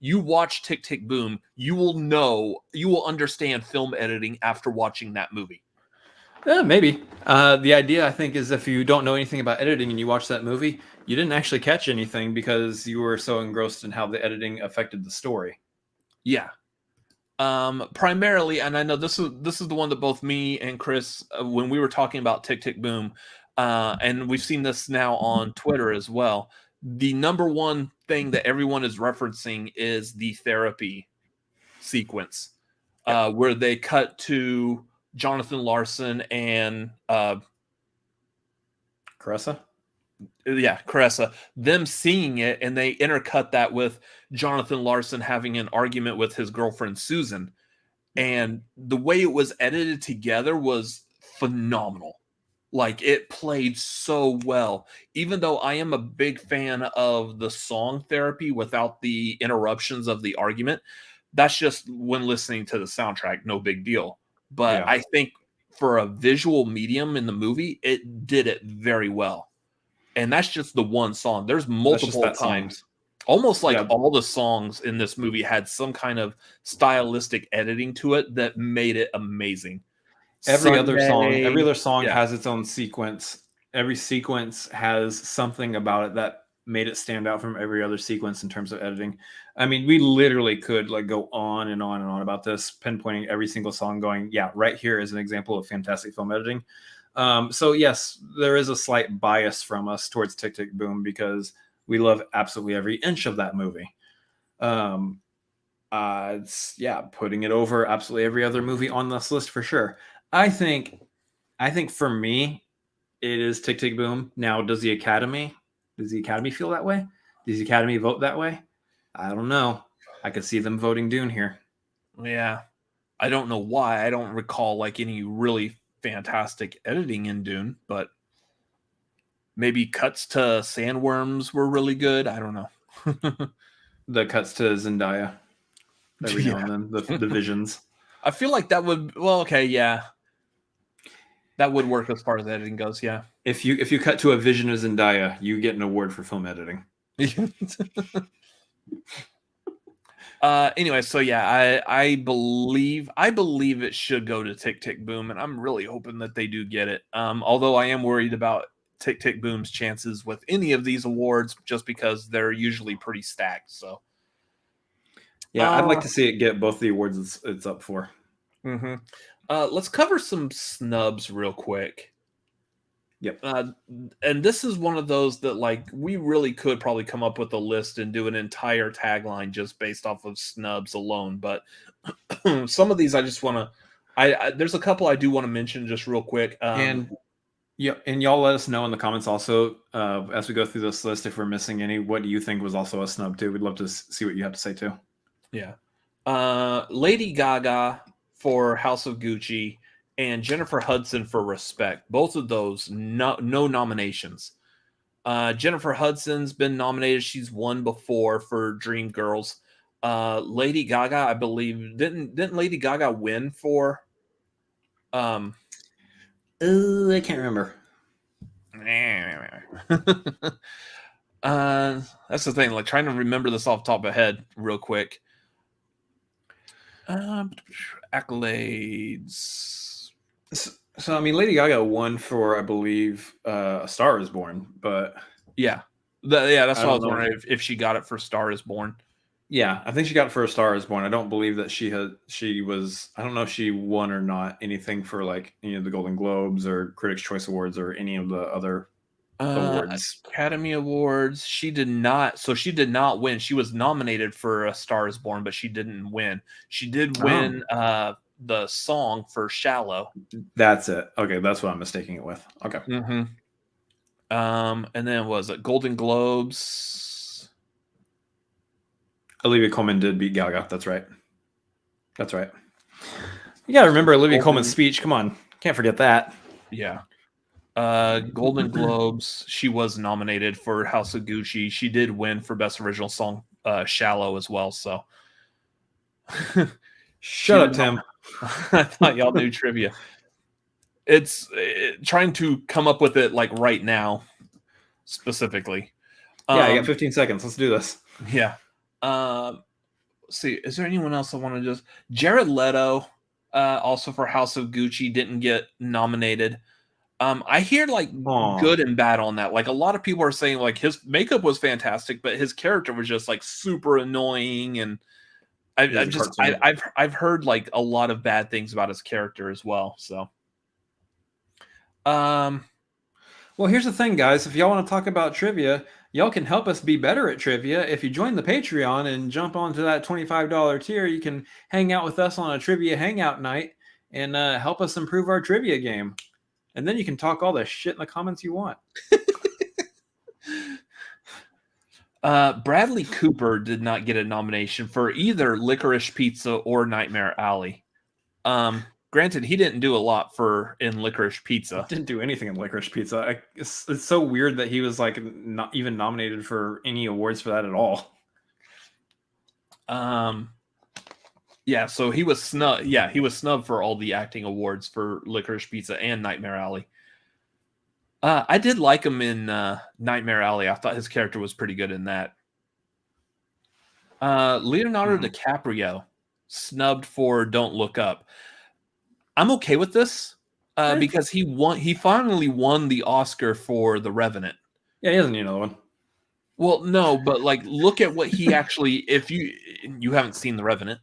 [SPEAKER 3] you watch Tick, Tick, Boom, you will understand film editing after watching that movie.
[SPEAKER 1] Maybe. The idea, I think, is if you don't know anything about editing and you watch that movie, you didn't actually catch anything because you were so engrossed in how the editing affected the story.
[SPEAKER 3] Yeah. Primarily, and I know this is the one that both me and Chris, when we were talking about Tick, Tick, Boom, and we've seen this now on Twitter as well, the number one thing that everyone is referencing is the therapy sequence, where they cut to Jonathan Larson and
[SPEAKER 1] Caressa,
[SPEAKER 3] them seeing it, and they intercut that with Jonathan Larson having an argument with his girlfriend Susan, and the way it was edited together was phenomenal. Like, it played so well. Even though I am a big fan of the song therapy without the interruptions of the argument, that's just when listening to the soundtrack, no big deal. But
[SPEAKER 1] Yeah.
[SPEAKER 3] I think for a visual medium in the movie, it did it very well. And that's just the one song. There's multiple
[SPEAKER 1] that song.
[SPEAKER 3] times. Almost like
[SPEAKER 1] Yeah.
[SPEAKER 3] all the songs in this movie had some kind of stylistic editing to it that made it amazing.
[SPEAKER 1] Every other song
[SPEAKER 3] yeah.
[SPEAKER 1] has its own sequence. Every sequence has something about it that made it stand out from every other sequence in terms of editing. I mean, we literally could like go on and on and on about this, pinpointing every single song, going, yeah, right here is an example of fantastic film editing. So yes, there is a slight bias from us towards Tick, Tick, Boom because we love absolutely every inch of that movie. It's putting it over absolutely every other movie on this list for sure. I think for me, it is Tick, Tick, Boom. Now, does the Academy feel that way? Does the Academy vote that way? I don't know. I could see them voting Dune here.
[SPEAKER 3] Yeah. I don't know why. I don't recall like any really fantastic editing in Dune, but maybe cuts to sandworms were really good. I don't know.
[SPEAKER 1] The cuts to Zendaya every now and then, the visions.
[SPEAKER 3] I feel like that would, well, okay, yeah. That would work as far as editing goes, yeah.
[SPEAKER 1] If you cut to a vision of Zendaya, you get an award for film editing.
[SPEAKER 3] Anyway, so yeah, I believe it should go to Tick, Tick, Boom, and I'm really hoping that they do get it. Although I am worried about Tick, Tick, Boom's chances with any of these awards, just because they're usually pretty stacked. So,
[SPEAKER 1] yeah, I'd like to see it get both the awards it's up for.
[SPEAKER 3] Mm-hmm. Let's cover some snubs real quick.
[SPEAKER 1] Yep.
[SPEAKER 3] And this is one of those that like we really could probably come up with a list and do an entire tagline just based off of snubs alone. But some of these I just want to. There's a couple I do want to mention just real quick.
[SPEAKER 1] And y'all let us know in the comments also as we go through this list if we're missing any. What do you think was also a snub too? We'd love to see what you have to say too.
[SPEAKER 3] Yeah. Lady Gaga for House of Gucci and Jennifer Hudson for Respect. Both of those, no nominations. Jennifer Hudson's been nominated. She's won before for Dreamgirls. Lady Gaga, I believe, didn't Lady Gaga win for?
[SPEAKER 1] I can't remember.
[SPEAKER 3] That's the thing. Like trying to remember this off the top of my head real quick. Accolades.
[SPEAKER 1] So I mean, Lady Gaga won for, I believe, A Star Is Born, but
[SPEAKER 3] yeah, that's what I was wondering if she got it for Star Is Born.
[SPEAKER 1] Yeah, I think she got it for A Star Is Born. I don't believe that she was. I don't know if she won or not anything for like any of the Golden Globes or Critics' Choice Awards or any of the other awards.
[SPEAKER 3] Academy Awards. She did not. So she did not win. She was nominated for A Star Is Born, but she didn't win. She did win the song for Shallow.
[SPEAKER 1] That's it. Okay, that's what I'm mistaking it with. Okay.
[SPEAKER 3] Mm-hmm. And then was it Golden Globes?
[SPEAKER 1] Olivia Colman did beat Gaga. That's right. That's right. You got to remember Olivia Colman's speech. Come on. Can't forget that.
[SPEAKER 3] Yeah. Golden Globes. She was nominated for House of Gucci. She did win for Best Original Song, Shallow as well. So,
[SPEAKER 1] shut up, Tim.
[SPEAKER 3] I thought y'all knew trivia. It's trying to come up with it like right now, specifically.
[SPEAKER 1] Yeah, you got 15 seconds. Let's do this.
[SPEAKER 3] Yeah. Let's see, is there anyone else I want to just? Jared Leto, also for House of Gucci, didn't get nominated. I hear like good and bad on that. Like a lot of people are saying like his makeup was fantastic, but his character was just like super annoying, and I've heard like a lot of bad things about his character as well. So,
[SPEAKER 1] well, here's the thing, guys. If y'all want to talk about trivia, y'all can help us be better at trivia. If you join the Patreon and jump onto that $25 tier, you can hang out with us on a trivia hangout night and help us improve our trivia game. And then you can talk all the shit in the comments you want.
[SPEAKER 3] Bradley Cooper did not get a nomination for either Licorice Pizza or Nightmare Alley. Granted, he didn't do a lot in Licorice Pizza.
[SPEAKER 1] Didn't do anything in Licorice Pizza. It's so weird that he was like not even nominated for any awards for that at all.
[SPEAKER 3] Yeah, so he was snubbed. Yeah, he was snubbed for all the acting awards for Licorice Pizza and Nightmare Alley. I did like him in Nightmare Alley. I thought his character was pretty good in that. Leonardo DiCaprio snubbed for Don't Look Up. I'm okay with this because he finally won the Oscar for The Revenant.
[SPEAKER 1] Yeah, he doesn't need another one.
[SPEAKER 3] Well, no, but like look at what he actually, if you haven't seen The Revenant,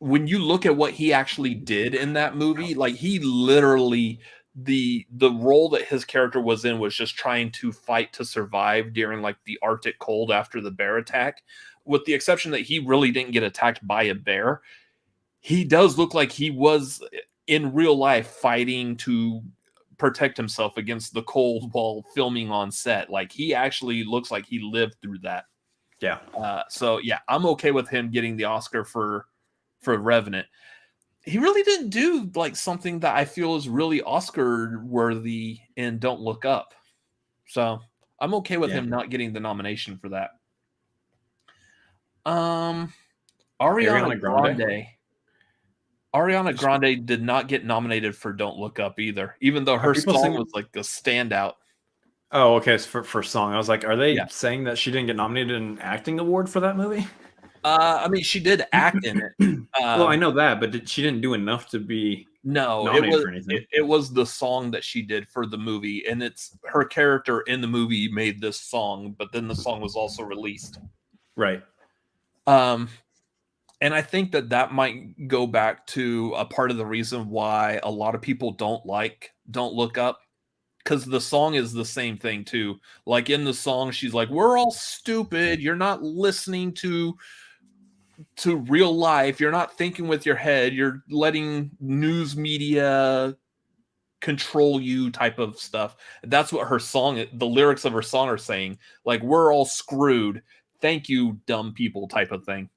[SPEAKER 3] when you look at what he actually did in that movie, like he literally the role that his character was in was just trying to fight to survive during like the Arctic cold after the bear attack, with the exception that he really didn't get attacked by a bear. He does look like he was in real life fighting to protect himself against the cold while filming on set. Like he actually looks like he lived through that.
[SPEAKER 1] Yeah.
[SPEAKER 3] So yeah, I'm okay with him getting the Oscar for Revenant. He really didn't do like something that I feel is really Oscar worthy in Don't Look Up. So I'm okay with him not getting the nomination for that. Ariana Grande. Ariana Grande did not get nominated for Don't Look Up either, even though her song was like a standout.
[SPEAKER 1] Oh, okay. So for song, I was like, are they saying that she didn't get nominated in an acting award for that movie?
[SPEAKER 3] I mean, she did act in it.
[SPEAKER 1] Well, I know that, but she didn't do enough to be nominated for anything.
[SPEAKER 3] It was the song that she did for the movie, and it's her character in the movie made this song, but then the song was also released.
[SPEAKER 1] Right.
[SPEAKER 3] And I think that might go back to a part of the reason why a lot of people don't Look Up, because the song is the same thing too. Like in the song, she's like, "We're all stupid. You're not listening to real life. You're not thinking with your head. You're letting news media control you," type of stuff. That's what her song, the lyrics of her song are saying. Like, "We're all screwed. Thank you, dumb people," type of thing.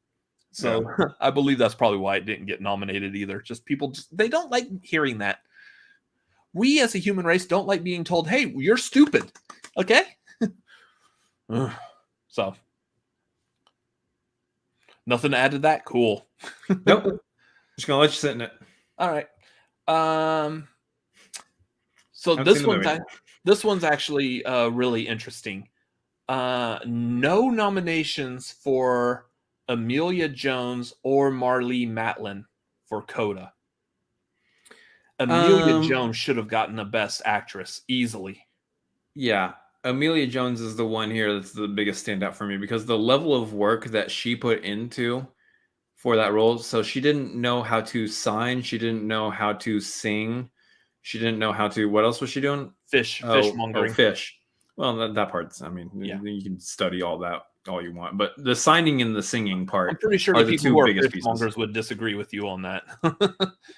[SPEAKER 3] So I believe that's probably why it didn't get nominated either. Just people, they don't like hearing that. We as a human race don't like being told, "Hey, you're stupid." Okay? So nothing to add to that? Cool.
[SPEAKER 1] Nope. Just gonna let you sit in it.
[SPEAKER 3] All right. So this one's actually really interesting. No nominations for Amelia Jones or Marlee Matlin for Coda. Amelia Jones should have gotten the Best Actress easily.
[SPEAKER 1] Yeah. Amelia Jones is the one here that's the biggest standout for me, because the level of work that she put into for that role. So she didn't know how to sign. She didn't know how to sing. She didn't know how to, what else was she doing?
[SPEAKER 3] Fishmongering.
[SPEAKER 1] Fish. Well, that part's, I mean, you can study all that all you want, but the signing and the singing part,
[SPEAKER 3] I'm pretty sure the people who are fishmongers would disagree with you on that.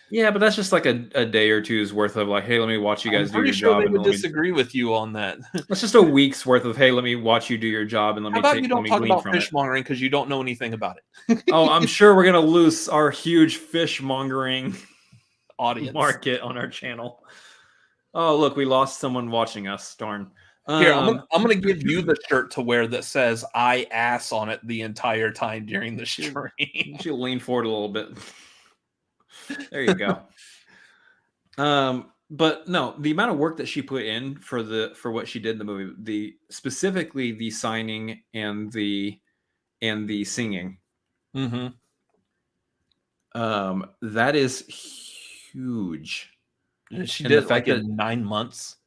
[SPEAKER 1] Yeah, but that's just like a day or two's worth of like, hey, let me watch you guys do your job.
[SPEAKER 3] I'm pretty sure they would disagree with you on that.
[SPEAKER 1] That's just a week's worth of, hey, let me watch you do your job and let me
[SPEAKER 3] How about you don't talk about fishmongering because you don't know anything about it?
[SPEAKER 1] Oh, I'm sure we're gonna lose our huge fishmongering
[SPEAKER 3] audience
[SPEAKER 1] market on our channel. Oh, look, we lost someone watching us. Darn.
[SPEAKER 3] Here, I'm gonna give you the shirt to wear that says "I ass" on it the entire time during the stream.
[SPEAKER 1] You lean forward a little bit. There you go. But no, the amount of work that she put in for what she did in the movie, specifically the signing and the singing.
[SPEAKER 3] Mm-hmm.
[SPEAKER 1] That is huge.
[SPEAKER 3] And she did like in 9 months.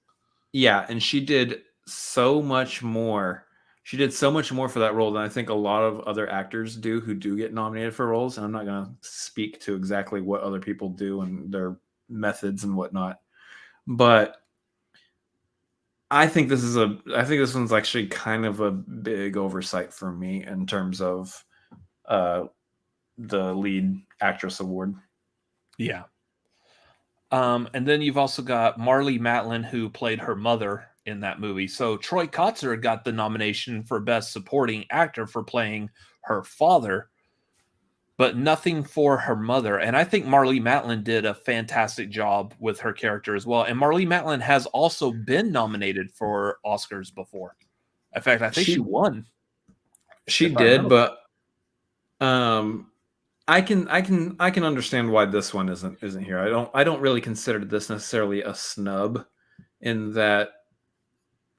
[SPEAKER 1] Yeah, and she did so much more. She did so much more for that role than I think a lot of other actors do who do get nominated for roles. And I'm not going to speak to exactly what other people do and their methods and whatnot. But I think this one's actually kind of a big oversight for me in terms of the lead actress award.
[SPEAKER 3] Yeah. And then you've also got Marlee Matlin, who played her mother in that movie. So Troy Kotsur got the nomination for Best Supporting Actor for playing her father. but nothing for her mother. And I think Marlee Matlin did a fantastic job with her character as well. And Marlee Matlin has also been nominated for Oscars before. In fact, I think she won.
[SPEAKER 1] She did, but I can understand why this one isn't here. I don't really consider this necessarily a snub, in that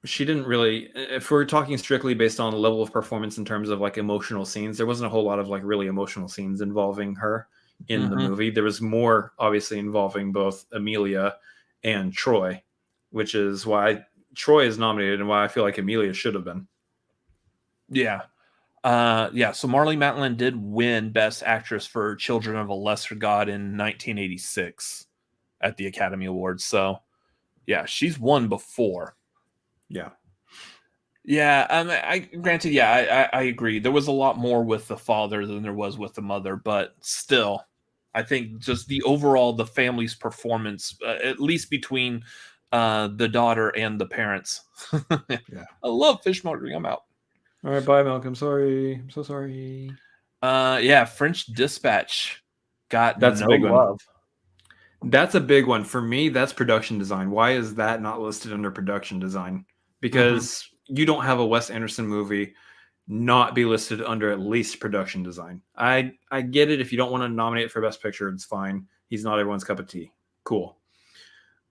[SPEAKER 1] she didn't really, if we're talking strictly based on the level of performance in terms of like emotional scenes, there wasn't a whole lot of like really emotional scenes involving her in the movie. There was more obviously involving both Amelia and Troy, which is why Troy is nominated and why I feel like Amelia should have been.
[SPEAKER 3] Yeah. So Marlee Matlin did win Best Actress for Children of a Lesser God in 1986 at the Academy Awards. So yeah, she's won before.
[SPEAKER 1] Yeah.
[SPEAKER 3] Yeah. I agree. There was a lot more with the father than there was with the mother, but still, I think just the family's performance, at least between the daughter and the parents.
[SPEAKER 1] Yeah.
[SPEAKER 3] I love fishmongering. I'm out.
[SPEAKER 1] All right, bye, Malcolm. Sorry. I'm so sorry.
[SPEAKER 3] French Dispatch got
[SPEAKER 1] That's
[SPEAKER 3] no
[SPEAKER 1] a big one.
[SPEAKER 3] love.
[SPEAKER 1] That's a big one. For me, that's production design. Why is that not listed under production design? Because you don't have a Wes Anderson movie not be listed under at least production design. I get it. If you don't want to nominate it for Best Picture, it's fine. He's not everyone's cup of tea. Cool.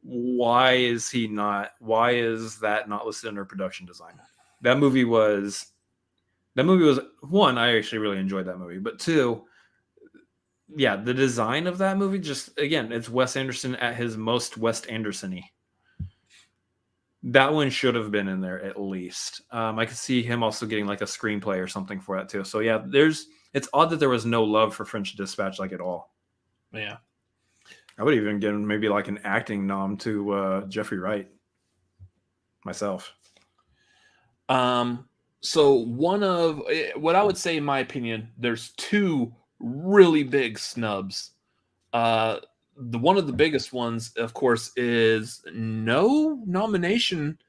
[SPEAKER 1] Why is that not listed under production design? That movie was one, I actually really enjoyed that movie, but two, yeah, the design of that movie, just again, it's Wes Anderson at his most Wes Anderson-y. That one should have been in there at least. I could see him also getting like a screenplay or something for that too. So yeah, it's odd that there was no love for French Dispatch like at all.
[SPEAKER 3] Yeah.
[SPEAKER 1] I would even give maybe like an acting nom to Jeffrey Wright myself.
[SPEAKER 3] So one of what I would say, in my opinion, there's two really big snubs. One of the biggest ones, of course, is no nomination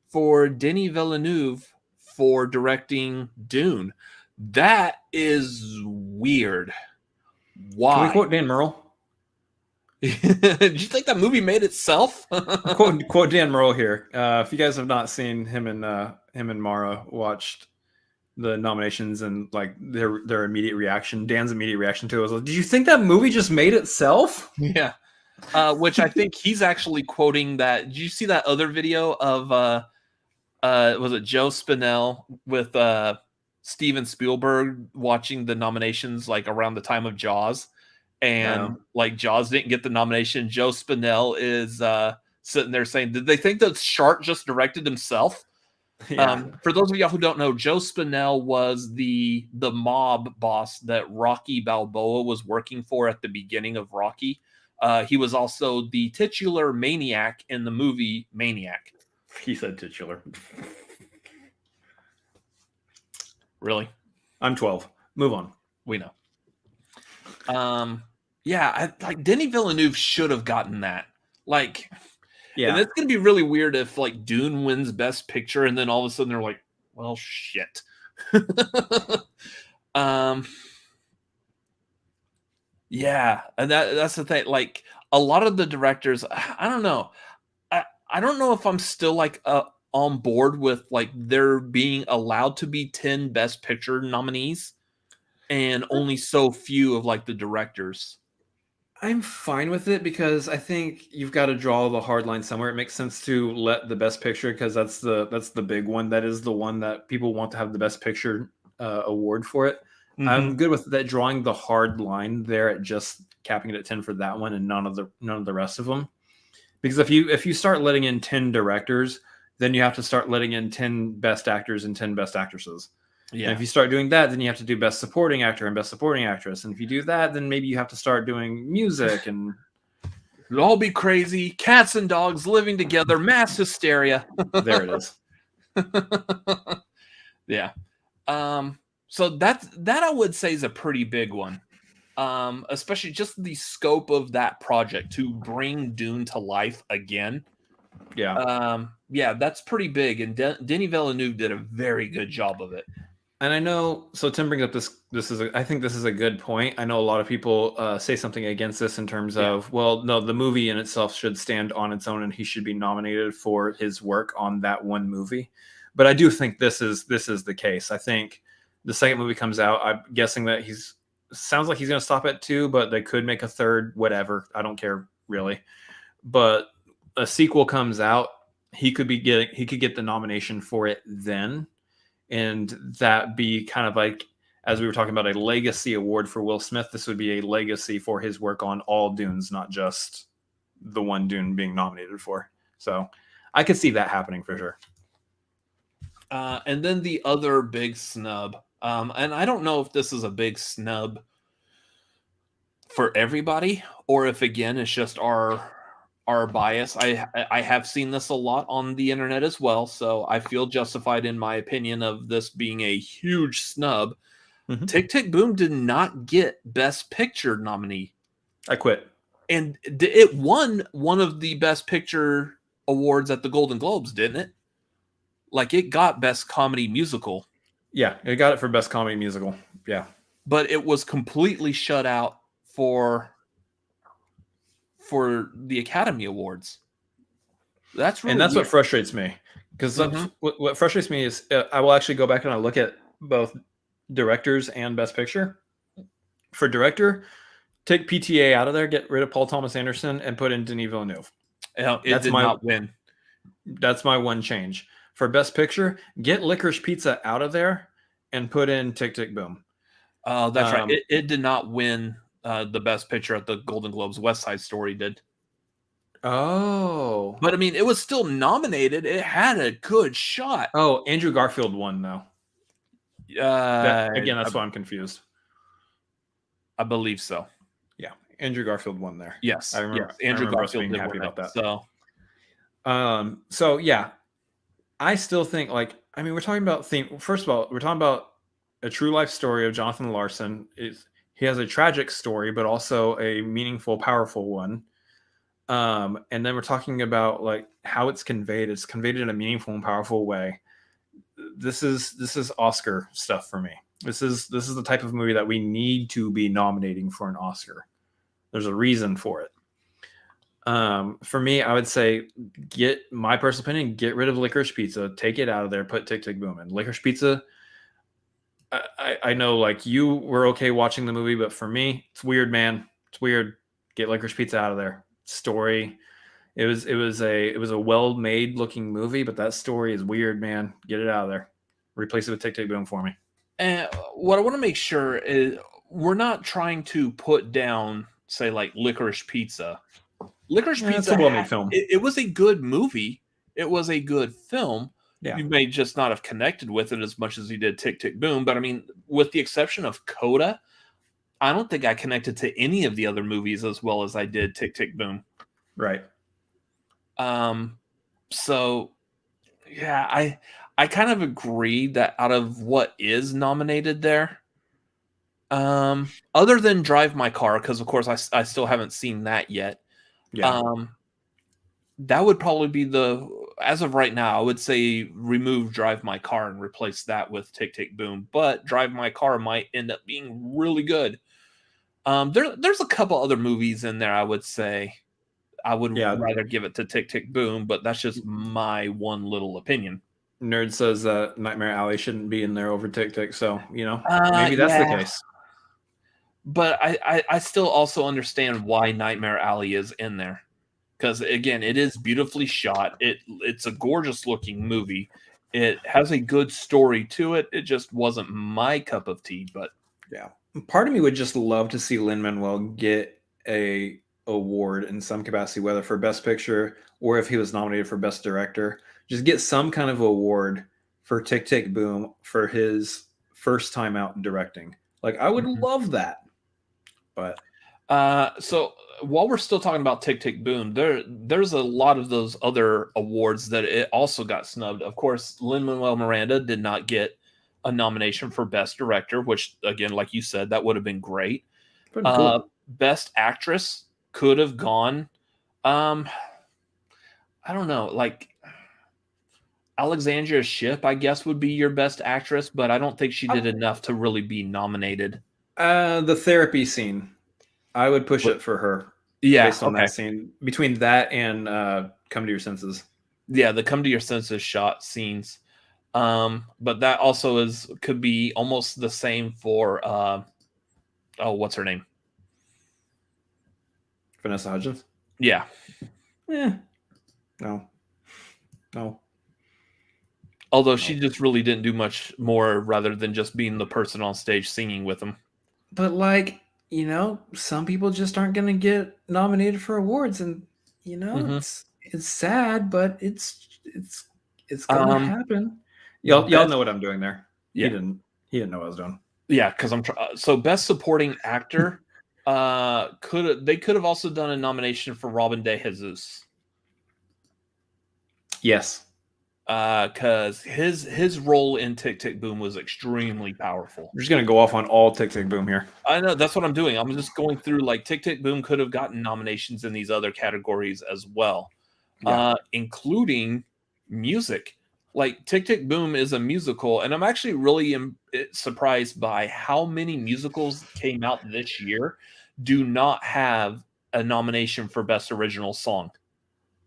[SPEAKER 3] for Denis Villeneuve for directing Dune. That is weird. Why?
[SPEAKER 1] Can we quote Dan Murrell?
[SPEAKER 3] Did you think that movie made itself?
[SPEAKER 1] quote Dan Murrell here. If you guys have not seen him and Mara watched the nominations and like their immediate reaction, Dan's immediate reaction to it was like, "Did you think that movie just made itself?"
[SPEAKER 3] Yeah. Which I think he's actually quoting that. Did you see that other video of was it Joe Spinell with Steven Spielberg watching the nominations like around the time of Jaws? And like Jaws didn't get the nomination. Joe Spinell is sitting there saying, "Did they think that shark just directed himself?" Yeah. For those of y'all who don't know, Joe Spinell was the mob boss that Rocky Balboa was working for at the beginning of Rocky. He was also the titular maniac in the movie Maniac.
[SPEAKER 1] He said titular.
[SPEAKER 3] Really?
[SPEAKER 1] I'm 12. Move on.
[SPEAKER 3] We know. Like Denis Villeneuve should have gotten that. Like, yeah, and it's gonna be really weird if like Dune wins Best Picture and then all of a sudden they're like, well, shit. Yeah, and that's the thing. Like a lot of the directors, I don't know. I don't know if I'm still like on board with like there being allowed to be 10 Best Picture nominees and only so few of like the directors.
[SPEAKER 1] I'm fine with it because I think you've got to draw the hard line somewhere. It makes sense to let the Best Picture, because that's the big one. That is the one that people want to have the Best Picture award for it. Mm-hmm. I'm good with that, drawing the hard line there at just capping it at 10 for that one and none of the rest of them. Because if you start letting in 10 directors, then you have to start letting in 10 Best Actors and 10 Best Actresses. Yeah. And if you start doing that, then you have to do Best Supporting Actor and Best Supporting Actress. And if you do that, then maybe you have to start doing music and
[SPEAKER 3] it'll all be crazy. Cats and dogs living together, mass hysteria.
[SPEAKER 1] There it is.
[SPEAKER 3] Yeah. So that I would say is a pretty big one. Especially just the scope of that project to bring Dune to life again.
[SPEAKER 1] Yeah.
[SPEAKER 3] Yeah, that's pretty big. And Denis Villeneuve did a very good job of it.
[SPEAKER 1] And I know, so Tim brings up I think this is a good point. I know a lot of people say something against this in terms of, well, no, the movie in itself should stand on its own and he should be nominated for his work on that one movie. But I do think this is the case. I think the second movie comes out, I'm guessing that sounds like he's going to stop at 2, but they could make a third, whatever. I don't care really. But a sequel comes out, he could get the nomination for it then. And that be kind of like, as we were talking about, a legacy award for Will Smith. This would be a legacy for his work on all Dunes, not just the one Dune being nominated for. So I could see that happening for sure.
[SPEAKER 3] And then the other big snub, and I don't know if this is a big snub for everybody, or if again it's just our bias. I have seen this a lot on the internet as well, so I feel justified in my opinion of this being a huge snub.
[SPEAKER 1] Mm-hmm.
[SPEAKER 3] Tick Tick Boom did not get Best Picture nominee.
[SPEAKER 1] I quit.
[SPEAKER 3] And it won one of the Best Picture awards at the Golden Globes, didn't it? Like, it got Best Comedy Musical.
[SPEAKER 1] Yeah, it got it for Best Comedy Musical. Yeah.
[SPEAKER 3] But it was completely shut out for the Academy Awards. That's really
[SPEAKER 1] what
[SPEAKER 3] weird.
[SPEAKER 1] frustrates me. Because what frustrates me is I will actually go back and I look at both directors and Best Picture. For director, take PTA out of there, get rid of Paul Thomas Anderson, and put in Denis Villeneuve.
[SPEAKER 3] It did not win.
[SPEAKER 1] That's my one change. For Best Picture, get Licorice Pizza out of there and put in Tick Tick Boom.
[SPEAKER 3] Oh, that's right. It did not win the Best Picture at the Golden Globes. West Side Story did.
[SPEAKER 1] Oh.
[SPEAKER 3] But, I mean, it was still nominated. It had a good shot.
[SPEAKER 1] Oh, Andrew Garfield won, though. That's why I'm confused.
[SPEAKER 3] I believe so.
[SPEAKER 1] Yeah, Andrew Garfield won there.
[SPEAKER 3] Yes.
[SPEAKER 1] I remember.
[SPEAKER 3] Yes. Andrew Garfield
[SPEAKER 1] being
[SPEAKER 3] did
[SPEAKER 1] happy
[SPEAKER 3] win
[SPEAKER 1] about
[SPEAKER 3] it,
[SPEAKER 1] that. So, yeah. I still think, we're talking about theme. First of all, we're talking about a true life story of Jonathan Larson. He has a tragic story, but also a meaningful, powerful one. And then we're talking about how it's conveyed. It's conveyed in a meaningful and powerful way. This is Oscar stuff for me. This is the type of movie that we need to be nominating for an Oscar. There's a reason for it. For me, I would say, my personal opinion, get rid of Licorice Pizza, take it out of there, put Tick Tick Boom in. Licorice Pizza, I know you were okay watching the movie, but for me, it's weird, man. It's weird. Get Licorice Pizza out of there. Story, it was a well-made looking movie, but that story is weird, man. Get it out of there. Replace it with Tick Tick Boom for me.
[SPEAKER 3] And what I want to make sure is we're not trying to put down, say, Licorice Pizza. Licorice Pizza,
[SPEAKER 1] it's a well-made film.
[SPEAKER 3] It was a good movie. It was a good film.
[SPEAKER 1] Yeah.
[SPEAKER 3] You may just not have connected with it as much as you did Tick Tick Boom. But I mean, with the exception of Coda, I don't think I connected to any of the other movies as well as I did Tick Tick Boom.
[SPEAKER 1] Right.
[SPEAKER 3] So yeah, I kind of agree that out of what is nominated there, other than Drive My Car, because of course I still haven't seen that yet.
[SPEAKER 1] Yeah.
[SPEAKER 3] That would probably be as of right now, I would say remove Drive My Car and replace that with Tick Tick Boom. But Drive My Car might end up being really good. There's a couple other movies in there I would say I would rather give it to Tick Tick Boom, but that's just my one little opinion.
[SPEAKER 1] Nerd says that Nightmare Alley shouldn't be in there over Tick Tick, so maybe that's the case.
[SPEAKER 3] But I still also understand why Nightmare Alley is in there. Because, again, it is beautifully shot. It's a gorgeous looking movie. It has a good story to it. It just wasn't my cup of tea. But
[SPEAKER 1] yeah, part of me would just love to see Lin-Manuel get a award in some capacity, whether for Best Picture or if he was nominated for Best Director. Just get some kind of award for Tick Tick Boom for his first time out directing. I would love that. But
[SPEAKER 3] so while we're still talking about Tick Tick Boom, there's a lot of those other awards that it also got snubbed. Of course, Lin-Manuel Miranda did not get a nomination for Best Director, which, again, like you said, that would have been great. Cool. Best Actress could have gone. I don't know. Alexandria Shipp, I guess, would be your best actress, but I don't think she did enough to really be nominated.
[SPEAKER 1] The therapy scene, I would push it for her.
[SPEAKER 3] Yeah,
[SPEAKER 1] based on that scene. Between that and Come to Your Senses.
[SPEAKER 3] Yeah, the Come to Your Senses shot scenes. But that also could be almost the same for what's her name?
[SPEAKER 1] Vanessa Hudgens?
[SPEAKER 3] Yeah.
[SPEAKER 1] No.
[SPEAKER 3] Although she just really didn't do much more rather than just being the person on stage singing with them.
[SPEAKER 1] But some people just aren't going to get nominated for awards, and it's sad, but it's going to happen. Y'all know what I'm doing there. Yeah. He didn't know what I was doing.
[SPEAKER 3] Yeah, because so best supporting actor. They could have also done a nomination for Robin De Jesus.
[SPEAKER 1] Yes.
[SPEAKER 3] Because his role in Tick Tick Boom was extremely powerful.
[SPEAKER 1] We're just gonna go off on all Tick Tick Boom here.
[SPEAKER 3] I know, that's what I'm doing. I'm just going through Tick Tick Boom could have gotten nominations in these other categories as well, including music. Tick Tick Boom is a musical, and I'm actually really surprised by how many musicals came out this year do not have a nomination for Best Original Song.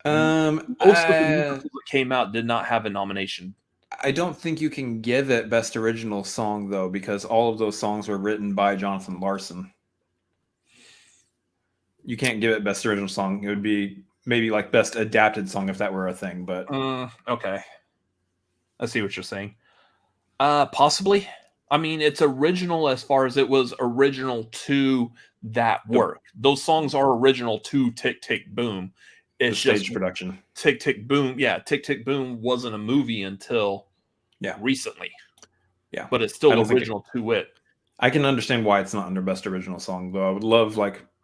[SPEAKER 3] Most of the musicals that came out did not have a nomination.
[SPEAKER 1] I don't think you can give it Best Original Song, though, because all of those songs were written by Jonathan Larson. You can't give it Best Original Song. It would be maybe Best Adapted Song if that were a thing, but...
[SPEAKER 3] Okay. I see what you're saying. Possibly. I mean, it's original as far as it was original to that work. Those songs are original to Tick Tick Boom. It's
[SPEAKER 1] stage
[SPEAKER 3] just
[SPEAKER 1] production.
[SPEAKER 3] Tick Tick Boom. Yeah, Tick Tick Boom wasn't a movie until recently. Yeah, but it's still original to it.
[SPEAKER 1] I can understand why it's not under Best Original Song, though. I would love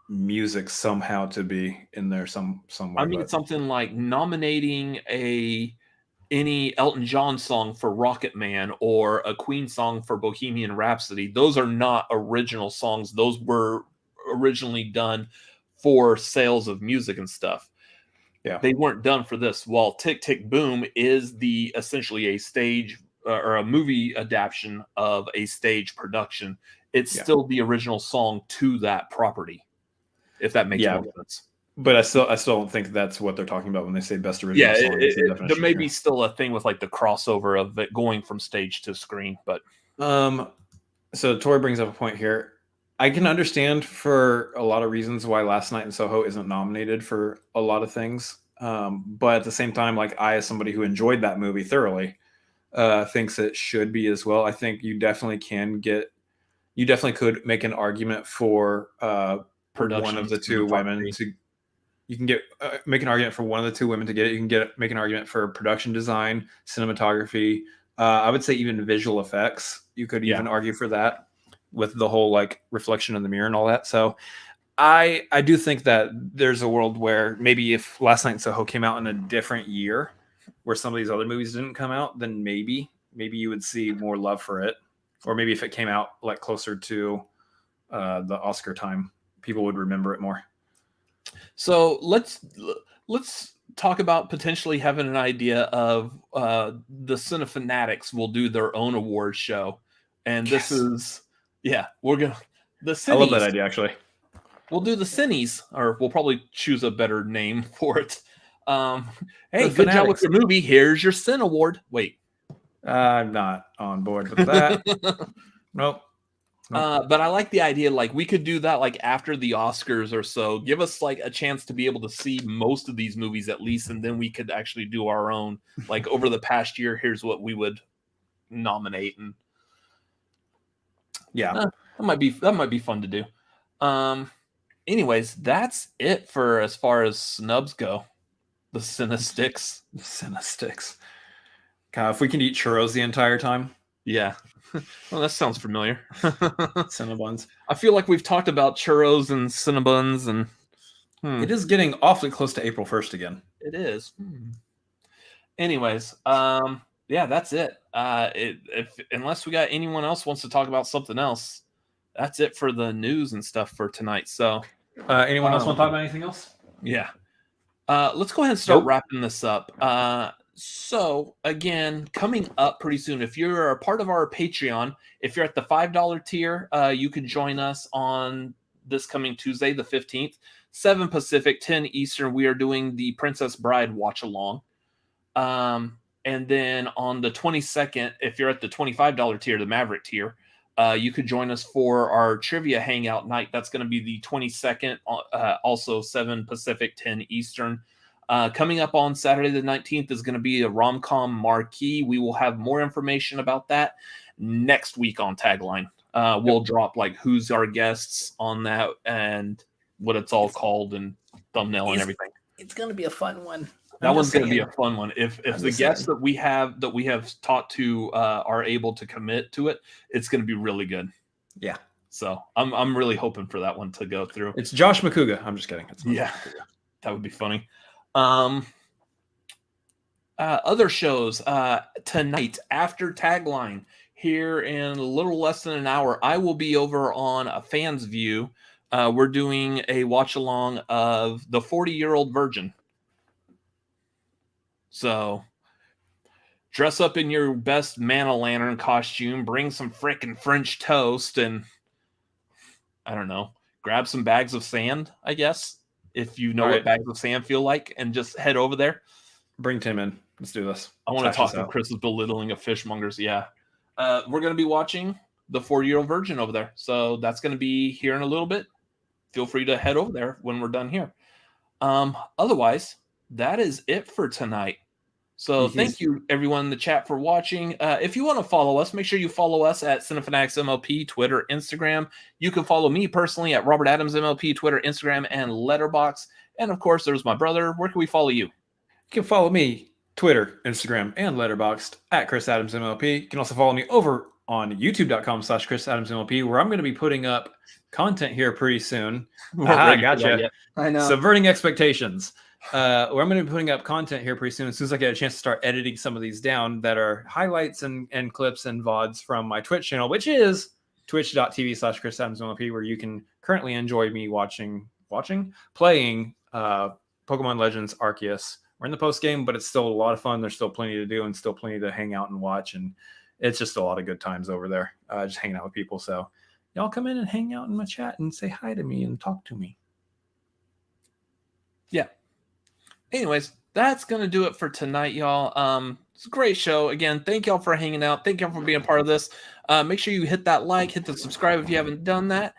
[SPEAKER 1] music somehow to be in there some way.
[SPEAKER 3] I mean, something like nominating any Elton John song for Rocket Man or a Queen song for Bohemian Rhapsody. Those are not original songs. Those were originally done for sales of music and stuff. Yeah, they weren't done for this. While Tick Tick Boom is essentially a stage or a movie adaptation of a stage production, it's still the original song to that property. If that makes more sense.
[SPEAKER 1] But I still don't think that's what they're talking about when they say Best Original Song.
[SPEAKER 3] There may be still a thing with the crossover of it going from stage to screen, but
[SPEAKER 1] so Tori brings up a point here. I can understand for a lot of reasons why Last Night in Soho isn't nominated for a lot of things. But at the same time, I, as somebody who enjoyed that movie thoroughly, thinks it should be as well. I think you definitely could make an argument for one of the two women to. You can make an argument for one of the two women to get it. You can make an argument for production design, cinematography. I would say even visual effects. You could even argue for that with the whole reflection in the mirror and all that. So I do think that there's a world where maybe if Last Night in Soho came out in a different year where some of these other movies didn't come out, then maybe you would see more love for it. Or maybe if it came out closer to the Oscar time, people would remember it more.
[SPEAKER 3] So let's talk about potentially having an idea of the Cinefanatics will do their own award show, and this is we're gonna the Cines.
[SPEAKER 1] I love that idea actually.
[SPEAKER 3] We'll do the Cines, or we'll probably choose a better name for it. Hey, good job with your movie. Here's your Cine Award. Wait,
[SPEAKER 1] I'm not on board with that. Nope.
[SPEAKER 3] But I like the idea. We could do that after the Oscars or so. Give us a chance to be able to see most of these movies at least, and then we could actually do our own. Over the past year, here's what we would nominate, and that might be fun to do. Anyways, that's it for as far as snubs go. The Cinesticks.
[SPEAKER 1] God, if we can eat churros the entire time.
[SPEAKER 3] Yeah. Well, that sounds familiar.
[SPEAKER 1] Cinnabons.
[SPEAKER 3] I feel like we've talked about churros and Cinnabons, and
[SPEAKER 1] it is getting awfully close to April 1st again.
[SPEAKER 3] It is. Anyways, that's it. Unless we got anyone else wants to talk about something else, that's it for the news and stuff for tonight. So,
[SPEAKER 1] anyone else want to talk about anything else?
[SPEAKER 3] Yeah. Let's go ahead and start wrapping this up. So again, coming up pretty soon, if you're a part of our Patreon, if you're at the $5 tier, you can join us on this coming Tuesday, the 15th, 7 Pacific, 10 Eastern. We are doing the Princess Bride watch along. And then on the 22nd, if you're at the $25 tier, the Maverick tier, you could join us for our trivia hangout night. That's going to be the 22nd, also 7 Pacific, 10 Eastern. Coming up on Saturday the 19th is going to be a rom-com marquee. We will have more information about that next week on Tagline. We'll drop like who's our guests on that and what it's all called and thumbnail and everything.
[SPEAKER 6] It's going to be a fun one.
[SPEAKER 3] That one's going to be a fun one. If the guests that we have taught to are able to commit to it, it's going to be really good.
[SPEAKER 6] Yeah.
[SPEAKER 3] So I'm really hoping for that one to go through.
[SPEAKER 1] It's Josh McCouga. I'm just kidding.
[SPEAKER 3] Yeah, that would be funny. Other shows tonight after Tagline here in a little less than an hour, I will be over on a Fan's View. We're doing a watch along of the 40-Year-Old Virgin. So dress up in your best man-o'-lantern costume, bring some frickin' French toast, and I don't know, grab some bags of sand, I guess, if you know what bags of sand feel like, and just head over there.
[SPEAKER 1] Bring Tim in. Let's do this.
[SPEAKER 3] I want to talk to Chris's belittling of fishmongers. Yeah. We're going to be watching the 40-Year-Old Virgin over there. So that's going to be here in a little bit. Feel free to head over there when we're done here. Otherwise, that is it for tonight. So thank you, everyone in the chat, for watching. If you want to follow us, make sure you follow us at Cinefanatics MLP, Twitter, Instagram. You can follow me personally at Robert Adams MLP, Twitter, Instagram, and Letterboxd. And, of course, there's my brother. Where can we follow you?
[SPEAKER 1] You can follow me, Twitter, Instagram, and Letterboxd at Chris Adams MLP. You can also follow me over on youtube.com/Chris Adams MLP, where I'm going to be putting up content here pretty soon.
[SPEAKER 3] I
[SPEAKER 1] gotcha.
[SPEAKER 6] I know.
[SPEAKER 1] Subverting expectations. Where I'm going to be putting up content here pretty soon as I get a chance to start editing some of these down that are highlights and clips and VODs from my Twitch channel, which is twitch.tv/Chris Adams MLP, where you can currently enjoy me playing Pokemon Legends Arceus. We're in the post game, but it's still a lot of fun. There's still plenty to do and still plenty to hang out and watch. And it's just a lot of good times over there, just hanging out with people. So y'all come in and hang out in my chat and say hi to me and talk to me.
[SPEAKER 3] Yeah. Anyways, that's going to do it for tonight, y'all. It's a great show. Again, thank y'all for hanging out. Thank y'all for being a part of this. Make sure you hit that like, hit the subscribe if you haven't done that.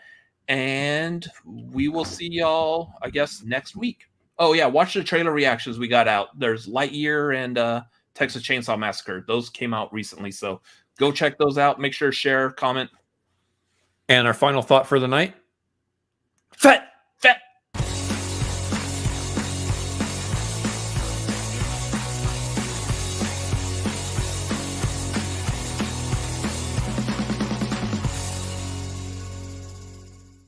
[SPEAKER 3] And we will see y'all, I guess, next week. Oh, yeah, watch the trailer reactions we got out. There's Lightyear and Texas Chainsaw Massacre. Those came out recently, so go check those out. Make sure to share, comment.
[SPEAKER 1] And our final thought for the night. Fat!